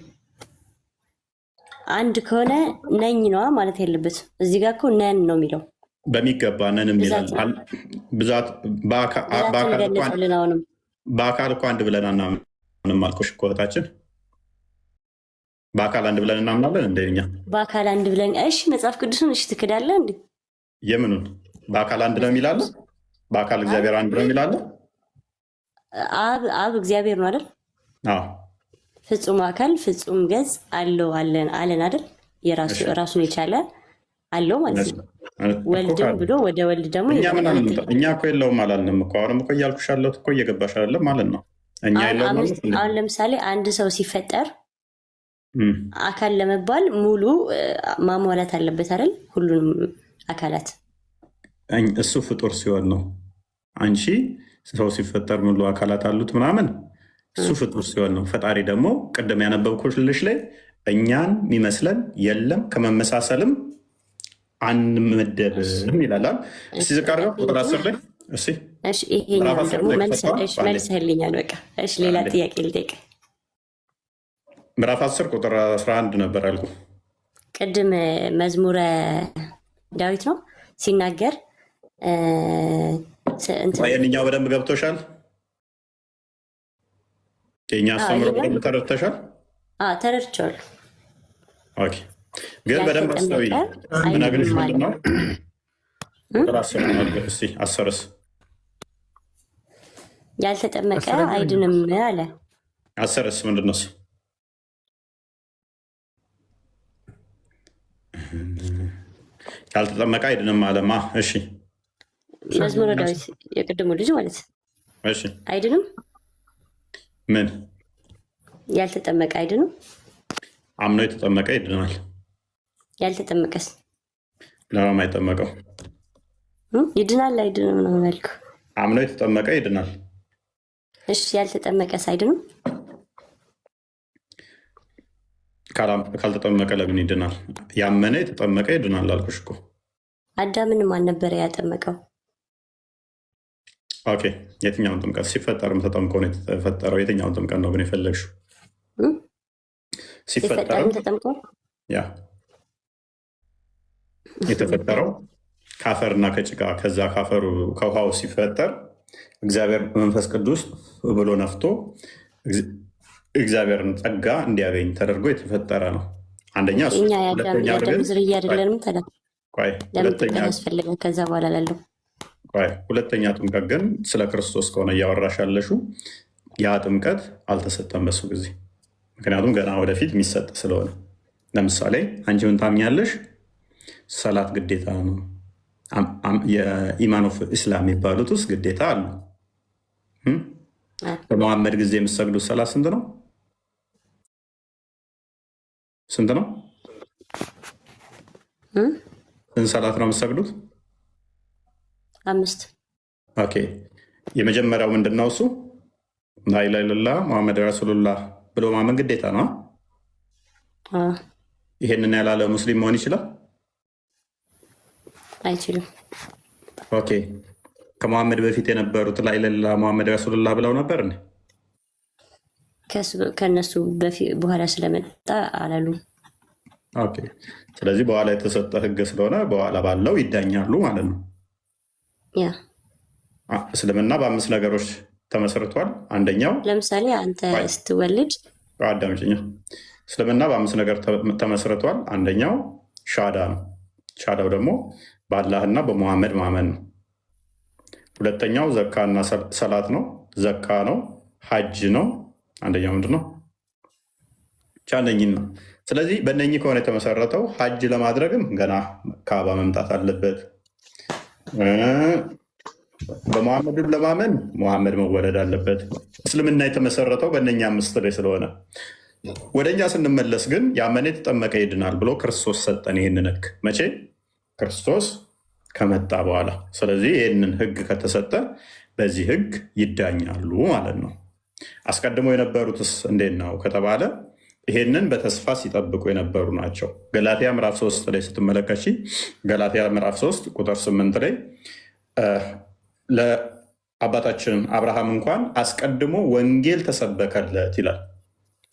አንድ ከሆነ ነኝ ነዋ ማለት ያለበት። እዚህ ጋር እኮ ነን ነው የሚለው። በሚገባ ነንም ይላል። ብዛት በአካል እኮ አንድ ብለን አናምንም አልኩሽ እኮ እህታችን። በአካል አንድ ብለን እናምናለን እንደ እኛ በአካል አንድ ብለን። እሺ መጽሐፍ ቅዱስን እሺ ትክዳለህ እንዴ? የምኑን በአካል አንድ ነው የሚላለ? በአካል እግዚአብሔር አንድ ነው የሚላለ? አብ እግዚአብሔር ነው አይደል? ፍጹም አካል ፍጹም ገጽ አለው አለን አይደል? የራሱን የቻለ አለው ማለት ነው። ወልድም ብሎ ወደ ወልድ ደግሞ እኛ እኮ የለውም አላልንም እኮ። አሁንም እኮ እያልኩሽ ያለሁት እኮ እየገባሽ አይደለም ማለት ነው። እኛ አሁን ለምሳሌ አንድ ሰው ሲፈጠር አካል ለመባል ሙሉ ማሟላት አለበት አይደል? ሁሉንም አካላት። እሱ ፍጡር ሲሆን ነው። አንቺ ሰው ሲፈጠር ሙሉ አካላት አሉት ምናምን፣ እሱ ፍጡር ሲሆን ነው። ፈጣሪ ደግሞ ቅድም ያነበብኩልሽ ላይ እኛን የሚመስለን የለም ከመመሳሰልም አንመደብም ይላል። እስቲ ዝቅ አድርገው ቁጥር 10 ላይ ይሄኛው ደግሞ መልሰህልኛል። በቃ እሺ፣ ሌላ ጥያቄ ልጠይቅ። ምዕራፍ 10 ቁጥር 11 ነበር ያልኩ ቅድም። መዝሙረ ዳዊት ነው ሲናገር የእኛው በደንብ ገብቶሻል? የእኛ አስተምሮ በደንብ ተረድተሻል? ተረድቻለሁ። ኦኬ፣ ግን በደንብ አስተውይ። ምናግንሽ ምንድን ነው? ቁጥር 10ስ ያልተጠመቀ አይድንም አለ። 10ስ ምንድን ነው? ያልተጠመቀ አይድንም አለማ። እሺ፣ መዝሙረ ዳዊት የቅድሙ ልጅ ማለት እሺ፣ አይድንም። ምን ያልተጠመቀ አይድንም? አምኖ የተጠመቀ ይድናል። ያልተጠመቀስ ለማን አይጠመቀው? ይድናል አይድንም ነው ያልከው? አምኖ የተጠመቀ ይድናል። እሺ፣ ያልተጠመቀስ አይድንም? ካልተጠመቀ ለምን ይድናል? ያመነ የተጠመቀ ይድናል አልኩሽ እኮ። አዳምን ማን ነበረ ያጠመቀው? ኦኬ፣ የትኛውን ጥምቀት? ሲፈጠርም ተጠምቆ ነው የተፈጠረው። የትኛውን ጥምቀት ነው ግን የፈለግሽው? ሲፈጠርም ተጠምቆ ያ የተፈጠረው ከአፈርና ከጭቃ፣ ከዛ ካፈሩ ከውሃው ሲፈጠር እግዚአብሔር መንፈስ ቅዱስ ብሎ ነፍቶ እግዚአብሔርን ጸጋ እንዲያገኝ ተደርጎ የተፈጠረ ነው። አንደኛ የአዳም ዝርያ አይደለንም። ለምን ያስፈልጋል? ከዛ በኋላ ላለው ሁለተኛ ጥምቀት ግን ስለ ክርስቶስ ከሆነ እያወራሽ ያለሽው ያ ጥምቀት አልተሰጠም በሱ ጊዜ። ምክንያቱም ገና ወደፊት የሚሰጥ ስለሆነ። ለምሳሌ አንቺ ምን ታምኛለሽ? ሰላት ግዴታ ነው። የኢማን ኦፍ ኢስላም የሚባሉት ውስጥ ግዴታ አሉ። በመሐመድ ጊዜ የምትሰግዱት ሰላት ስንት ነው? ስንት ነው? ስንት ሰላት ነው የምትሰግዱት? 5። ኦኬ፣ የመጀመሪያው ምንድን ነው? እሱ ላኢላሃ ኢለላህ ሙሐመድ ረሱሉላህ ብሎ ማመን ግዴታ ነው። ይሄንን ያላለ ሙስሊም መሆን ይችላል? አይችልም። ኦኬ፣ ከመሐመድ በፊት የነበሩት ላኢላሃ ኢለላህ ሙሐመድ ረሱሉላህ ብለው ነበር? ከነሱ በኋላ ስለመጣ አላሉም። ኦኬ፣ ስለዚህ በኋላ የተሰጠ ህግ ስለሆነ በኋላ ባለው ይዳኛሉ ማለት ነው። ያ እስልምና በ5 ነገሮች ተመስርቷል። አንደኛው ለምሳሌ አንተ ስትወልድ አዳምጪኝ። እስልምና በ5 ነገር ተመስርቷል። አንደኛው ሻዳ ነው። ሻዳው ደግሞ በአላህና በሙሐመድ ማመን ነው። ሁለተኛው ዘካና ሰላት ነው። ዘካ ነው። ሐጅ ነው። አንደኛው ምንድን ነው? ቻነኝን ነው። ስለዚህ በእነኚህ ከሆነ የተመሰረተው ሐጅ ለማድረግም ገና ካባ መምጣት አለበት። በሙሐመድን ለማመን ሙሐመድ መወለድ አለበት። እስልምና የተመሰረተው በእነኛ 5 ላይ ስለሆነ ወደ እኛ ስንመለስ ግን ያመነ የተጠመቀ ይድናል ብሎ ክርስቶስ ሰጠን ይህንን ህግ። መቼ? ክርስቶስ ከመጣ በኋላ። ስለዚህ ይህንን ህግ ከተሰጠ በዚህ ህግ ይዳኛሉ ማለት ነው። አስቀድሞ የነበሩትስ እንዴት ነው ከተባለ ይሄንን በተስፋ ሲጠብቁ የነበሩ ናቸው። ገላትያ ምዕራፍ 3 ላይ ስትመለከቺ ገላትያ ምዕራፍ 3 ቁጥር 8 ላይ ለአባታችን አብርሃም እንኳን አስቀድሞ ወንጌል ተሰበከለት ይላል።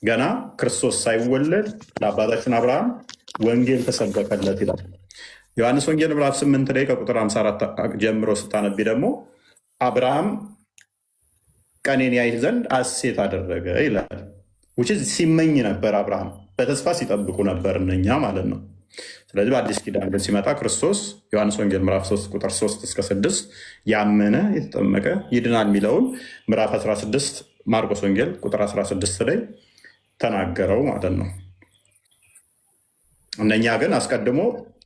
ገና ክርስቶስ ሳይወለድ ለአባታችን አብርሃም ወንጌል ተሰበከለት ይላል። ዮሐንስ ወንጌል ምዕራፍ 8 ላይ ከቁጥር 54 ጀምሮ ስታነቢ ደግሞ አብርሃም ቀኔን ያይ ዘንድ ሐሴት አደረገ ይላል። ሲመኝ ነበር። አብርሃም በተስፋ ሲጠብቁ ነበር እነኛ ማለት ነው። ስለዚህ በአዲስ ኪዳን ግን ሲመጣ ክርስቶስ ዮሐንስ ወንጌል ምዕራፍ 3 ቁጥር 3 እስከ 6 ያመነ የተጠመቀ ይድናል የሚለውን ምዕራፍ 16 ማርቆስ ወንጌል ቁጥር 16 ላይ ተናገረው ማለት ነው። እነኛ ግን አስቀድሞ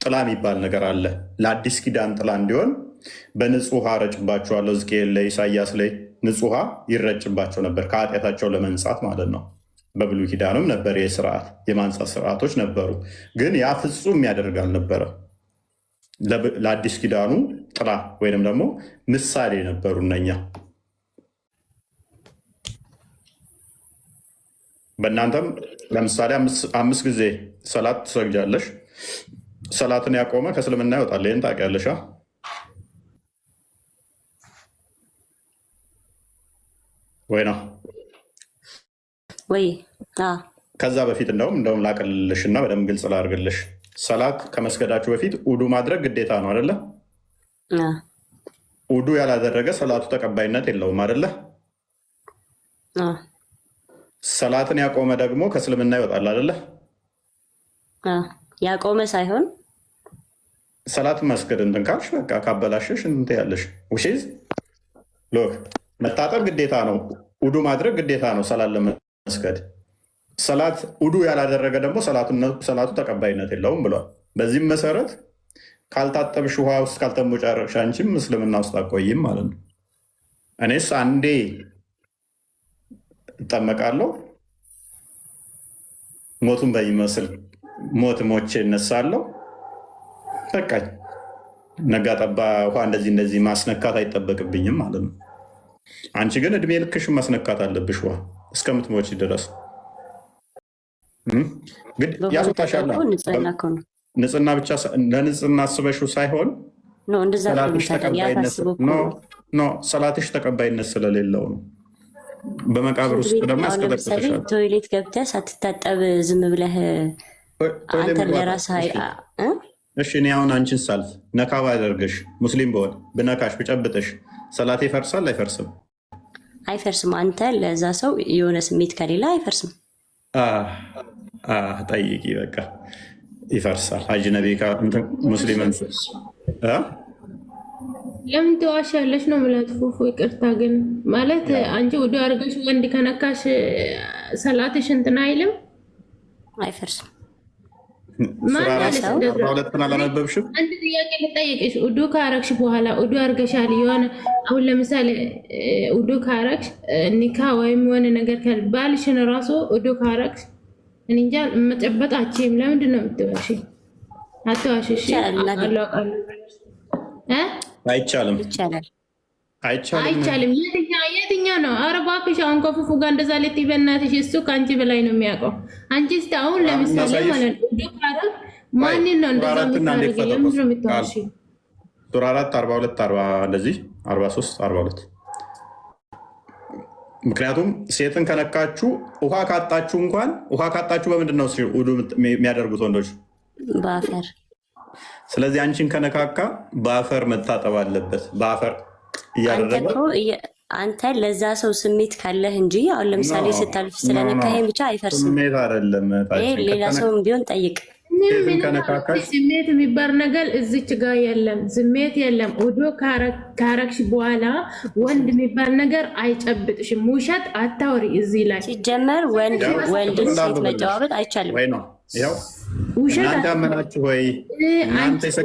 ጥላ የሚባል ነገር አለ። ለአዲስ ኪዳን ጥላ እንዲሆን በንጹህ ውሃ ረጭባቸዋለሁ። ሕዝቅኤል ላይ ኢሳያስ ላይ ንጹህ ውሃ ይረጭባቸው ነበር ከኃጢአታቸው ለመንጻት ማለት ነው። በብሉይ ኪዳንም ነበር ይህ ስርዓት፣ የማንጻት ስርዓቶች ነበሩ። ግን ያ ፍጹም የሚያደርግ አልነበረ። ለአዲስ ኪዳኑ ጥላ ወይንም ደግሞ ምሳሌ ነበሩ እነኛ። በእናንተም ለምሳሌ 5 ጊዜ ሰላት ትሰግጃለሽ። ሰላትን ያቆመ ከእስልምና ይወጣል። ይህን ታውቂያለሽ ወይ ነው ወይ? ከዛ በፊት እንደውም ላቀልልሽ እና በደንብ ግልጽ ላድርግልሽ። ሰላት ከመስገዳችሁ በፊት ውዱ ማድረግ ግዴታ ነው አደለ? ውዱ ያላደረገ ሰላቱ ተቀባይነት የለውም አደለ? ሰላትን ያቆመ ደግሞ ከእስልምና ይወጣል አደለ? ያቆመ ሳይሆን ሰላት መስገድ እንትን ካልሽ በቃ ካበላሸሽ እንትን ያለሽ ውሽዝ መታጠብ ግዴታ ነው። ውዱ ማድረግ ግዴታ ነው ሰላት ለመስገድ። ሰላት ውዱ ያላደረገ ደግሞ ሰላቱ ተቀባይነት የለውም ብሏል። በዚህም መሰረት ካልታጠብሽ ውሃ ውስጥ ካልተሞጫረቅሽ አንቺም እስልምና ውስጥ አቆይም ማለት ነው። እኔስ አንዴ እጠመቃለሁ፣ ሞቱን በሚመስል ሞት ሞቼ እነሳለሁ። በቃ ነጋ ጠባ ውሃ እንደዚህ ማስነካት አይጠበቅብኝም ማለት ነው። አንቺ ግን እድሜ ልክሽ ማስነካት አለብሽ ውሃ እስከምትሞች ድረስ። ግን ያስወጣሻል። ንጽህና ብቻ ለንጽህና አስበሽው ሳይሆን ሰላትሽ ተቀባይነት ስለሌለው ነው። በመቃብር ውስጥ ደግሞ ያስቀጠቅጥሻል። ቶይሌት ገብተህ ሳትታጠብ ዝም ብለህ አንተን ለራስህ እሺ፣ እኔ አሁን አንቺን ሳልፍ ነካ ባደርግሽ ሙስሊም በሆን ብነካሽ ብጨብጥሽ ሰላቴ ይፈርሳል አይፈርስም? አይፈርስም። አንተ ለዛ ሰው የሆነ ስሜት ከሌለ አይፈርስም። ጠይቂ፣ በቃ ይፈርሳል። አጅነቢ ሙስሊምን ለምን ትዋሻለሽ ነው የምላት ፉፉ። ይቅርታ ግን ማለት አንቺ ውዱ አድርገሽ ወንድ ከነካሽ ሰላትሽ እንትን አይልም? አይፈርስም። ሁለትን አላነበብሽም? አንድ ጥያቄ ልጠይቅሽ። ውዱ ካረግሽ በኋላ ውዱ አድርገሻል የሆነ አሁን ለምሳሌ ውዱ ካረግሽ ኒካ ወይም የሆነ ነገር ባልሽን ራሱ ውዱ ካረግሽ እንጃ መጨበጥ አችም። ለምንድን ነው የምትዋሺ? አትዋሺ። አይቻልም፣ አይቻልም። የትኛው ነው? ኧረ እባክሽ አሁን ከፉፉ ጋር እንደዛ ልት በእናትሽ፣ እሱ ከአንቺ በላይ ነው የሚያውቀው። አንቺ እስኪ አሁን ለምሳሌ ማለት ነው ማንን ነው እንደዛ የምታደርጊ? ለምንድን ነው የምትዋሺ? ሱራ 4 42 እንደዚህ 43 42 ምክንያቱም ሴትን ከነካችሁ ውሃ ካጣችሁ እንኳን ውሃ ካጣችሁ በምንድን ነው ውዱ የሚያደርጉት ወንዶች? በአፈር። ስለዚህ አንቺን ከነካካ በአፈር መታጠብ አለበት። በአፈር እያደረገ አንተ ለዛ ሰው ስሜት ካለህ እንጂ አሁን ለምሳሌ ስታልፍ ስለነካሄን ብቻ አይፈርስም። ስሜት አይደለም። ሌላ ሰውም ቢሆን ጠይቅ። ስሜት የሚባል ነገር እዚች ጋር የለም። ስሜት የለም። ውዱ ካረግሽ በኋላ ወንድ የሚባል ነገር አይጨብጥሽም። ውሸት አታውሪ እዚህ ላይ። ሲጀመር ወንድን ሴት መጨባበጥ አይቻልም። ውሸት እናንተ ያመናችሁ ወይ?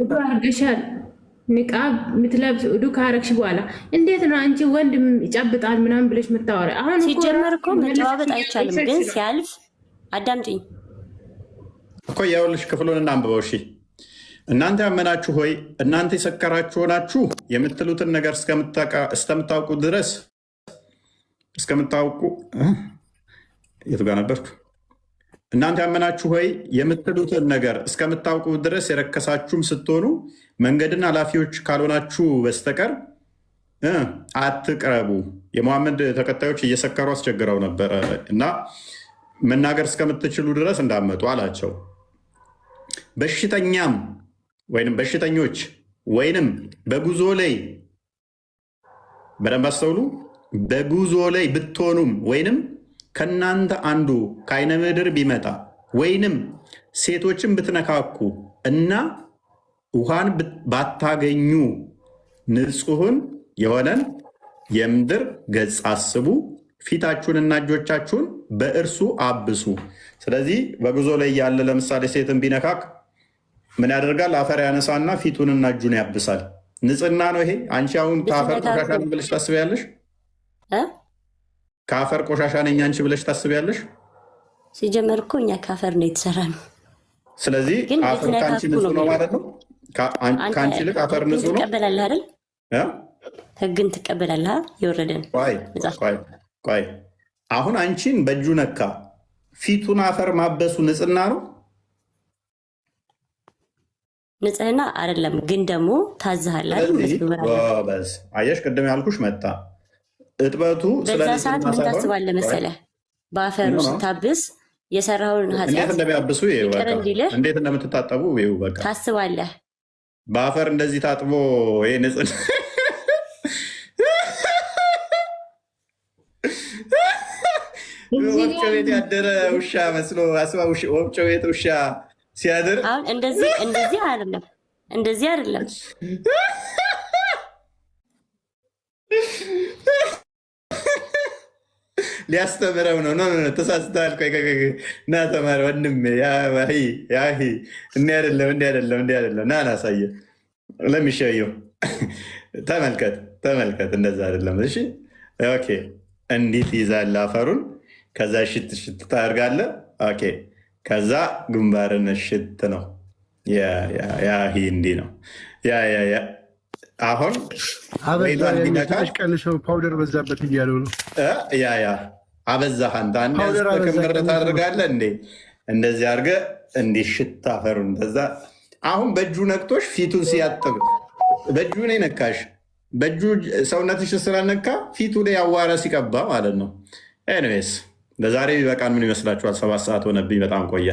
ውዱ አርገሻል ንቃብ የምትለብስ ውዱ ካረግሽ በኋላ እንዴት ነው አንቺ ወንድ ይጨብጣል ምናምን ብለሽ የምታወሪ? አሁን ሲጀመር እኮ መጨባበጥ አይቻልም። ግን ሲያልፍ አዳምጪኝ እኮ የውልሽ ክፍሉን እናንብበው። እሺ እናንተ ያመናችሁ ሆይ እናንተ የሰከራችሁ ሆናችሁ የምትሉትን ነገር እስከምታውቁ ድረስ የቱ ጋር ነበርኩ? እናንተ ያመናችሁ ሆይ የምትሉትን ነገር እስከምታውቁ ድረስ የረከሳችሁም ስትሆኑ መንገድን ኃላፊዎች ካልሆናችሁ በስተቀር አትቅረቡ። የመሐመድ ተከታዮች እየሰከሩ አስቸግረው ነበረ እና መናገር እስከምትችሉ ድረስ እንዳመጡ አላቸው። በሽተኛም ወይንም በሽተኞች ወይንም በጉዞ ላይ በደንብ አስተውሉ። በጉዞ ላይ ብትሆኑም ወይንም ከእናንተ አንዱ ከዓይነ ምድር ቢመጣ ወይንም ሴቶችን ብትነካኩ እና ውሃን ባታገኙ ንጹሕን የሆነን የምድር ገጽ አስቡ፣ ፊታችሁንና እጆቻችሁን በእርሱ አብሱ። ስለዚህ በጉዞ ላይ ያለ ለምሳሌ ሴትን ቢነካክ ምን ያደርጋል? አፈር ያነሳና ፊቱንና እጁን ያብሳል። ንጽህና ነው ይሄ። አንቺ አሁን ከአፈር ቆሻሻ ነኝ ብለሽ ታስቢያለሽ? ከአፈር ቆሻሻ ነኝ አንቺ ብለሽ ታስቢያለሽ? ሲጀመር እኮ እኛ ካፈር ነው የተሰራነው። ስለዚህ አፈር ከአንቺ ንጹህ ነው ማለት ነው። ከአንቺ ይልቅ አፈር ንጹህ ነው። ትቀበላለህ አይደል? ህግን ትቀበላለህ። የወረደን ቆይ አሁን አንቺን በእጁ ነካ፣ ፊቱን አፈር ማበሱ ንጽህና ነው? ንጽህና አይደለም፣ ግን ደግሞ ታዝሃል አይደል? አየሽ፣ ቅድም ያልኩሽ መጣ እጥበቱ። በዛ ሰዓት ምን ታስባለህ መሰለህ? በአፈሩ ስታብስ የሰራውን ኃጢአት እንዴት እንደሚያብሱ እንዴት እንደምትታጠቡ በቃ ታስባለህ። በአፈር እንደዚህ ታጥቦ ይሄ ንጽህና ወፍጮ ቤት ያደረ ውሻ መስሎ አስባ። ወፍጮ ቤት ውሻ ሲያድር አሁን እንደዚህ አይደለም፣ እንደዚህ አይደለም። ሊያስተምረው ነው። ተሳስተሃል። ና ተማር ወንድሜ። እንዲህ አይደለም። ና ላሳየ ለሚሸየው ተመልከት። እንደዛ አይደለም። እሺ ኦኬ። እንዲት ይዛል አፈሩን። ከዛ ሽት ታደርጋለህ። ኦኬ። ከዛ ግንባርን ሽት ነው። እንዲህ ነው። አሁን ቀንሰው ፓውደር በዛበት እያሉ ነው። አበዛህ አንተ። አንድ ክምር ታደርጋለህ እንዴ? እንደዚህ አድርገህ እንዲህ ሽት አፈሩን። ከዛ አሁን በእጁ ነክቶሽ ፊቱን ሲያጥብ በእጁ ነው ነካሽ። በእጁ ሰውነትሽ ስለነካ ፊቱ ላይ አዋራ ሲቀባ ማለት ነው። ኤኒዌይስ ለዛሬ ቢበቃን ምን ይመስላችኋል? 7 ሰዓት ሆነብኝ። በጣም ቆየ።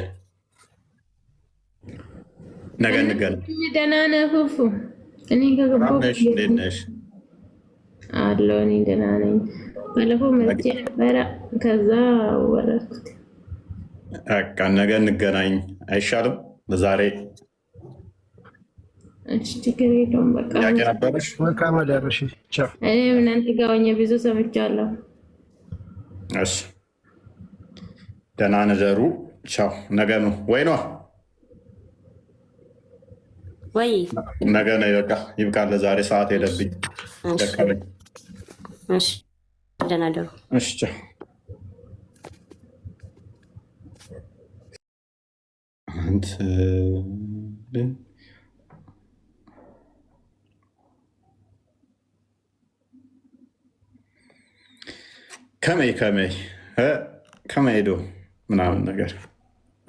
ነገ እንገናኝ። ደህና ነህ ፉፉ? እኔ ከገባሁ እንዴት ነሽ? አለሁ። እኔ ደህና ነኝ። ባለፈው መጥቼ ነበረ፣ ከዛ ወረድኩት። በቃ ነገ እንገናኝ አይሻልም? ለዛሬ እሺ፣ ችግር የለውም። በቃ ያቄ ነበረሽ። መልካም አዳርሽ። ቻው። እኔም እናንተ ጋር ሆኜ ብዙ ሰምቻለሁ። እሺ፣ ደህና ነደሩ። ቻው። ነገ ነው ወይ ነው? ወይ ነገ ነው። በቃ ይብቃል። ለዛሬ ሰዓት ሄደብኝ። ደከመኝ። እሺ፣ ደህና ደሩ። እሺ፣ ቻው። ከመይ ሄዶ ምናምን ነገር።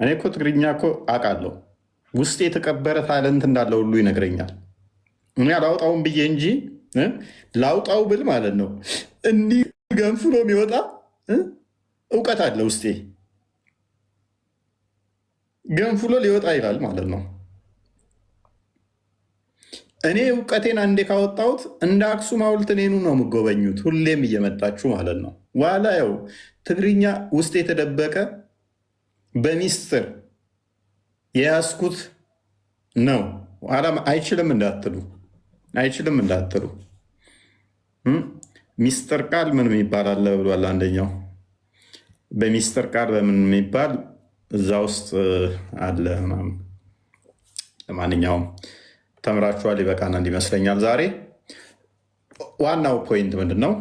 እኔ እኮ ትግርኛ እኮ አውቃለሁ። ውስጥ የተቀበረ ታለንት እንዳለ ሁሉ ይነግረኛል። እኔ አላውጣውም ብዬ እንጂ ላውጣው ብል ማለት ነው እንዲህ ገንፍሎ የሚወጣ እውቀት አለ ውስጤ። ገንፍሎ ሊወጣ ይላል ማለት ነው። እኔ እውቀቴን አንዴ ካወጣሁት እንደ አክሱም ሐውልት እኔኑ ነው የምጎበኙት፣ ሁሌም እየመጣችሁ ማለት ነው። ዋላ ያው ትግርኛ ውስጥ የተደበቀ በሚስጥር የያዝኩት ነው። አይችልም እንዳትሉ ሚስጥር ቃል ምን የሚባል አለ ብሏል አንደኛው። በሚስጥር ቃል በምን የሚባል እዛ ውስጥ አለ ምናምን። ለማንኛውም ተምራችኋል፣ ይበቃናል ይመስለኛል። ዛሬ ዋናው ፖይንት ምንድን ነው?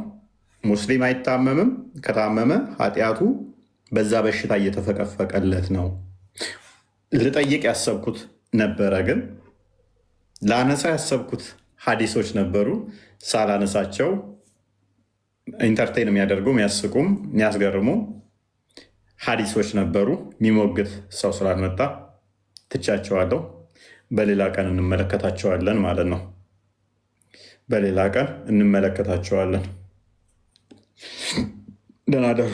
ሙስሊም አይታመምም። ከታመመ ኃጢአቱ በዛ በሽታ እየተፈቀፈቀለት ነው። ልጠይቅ ያሰብኩት ነበረ፣ ግን ላነሳ ያሰብኩት ሀዲሶች ነበሩ። ሳላነሳቸው ኢንተርቴን የሚያደርጉ የሚያስቁም የሚያስገርሙ ሀዲሶች ነበሩ። የሚሞግት ሰው ስላልመጣ ትቻቸዋለሁ። በሌላ ቀን እንመለከታቸዋለን ማለት ነው። በሌላ ቀን እንመለከታቸዋለን። ደህና ደሩ።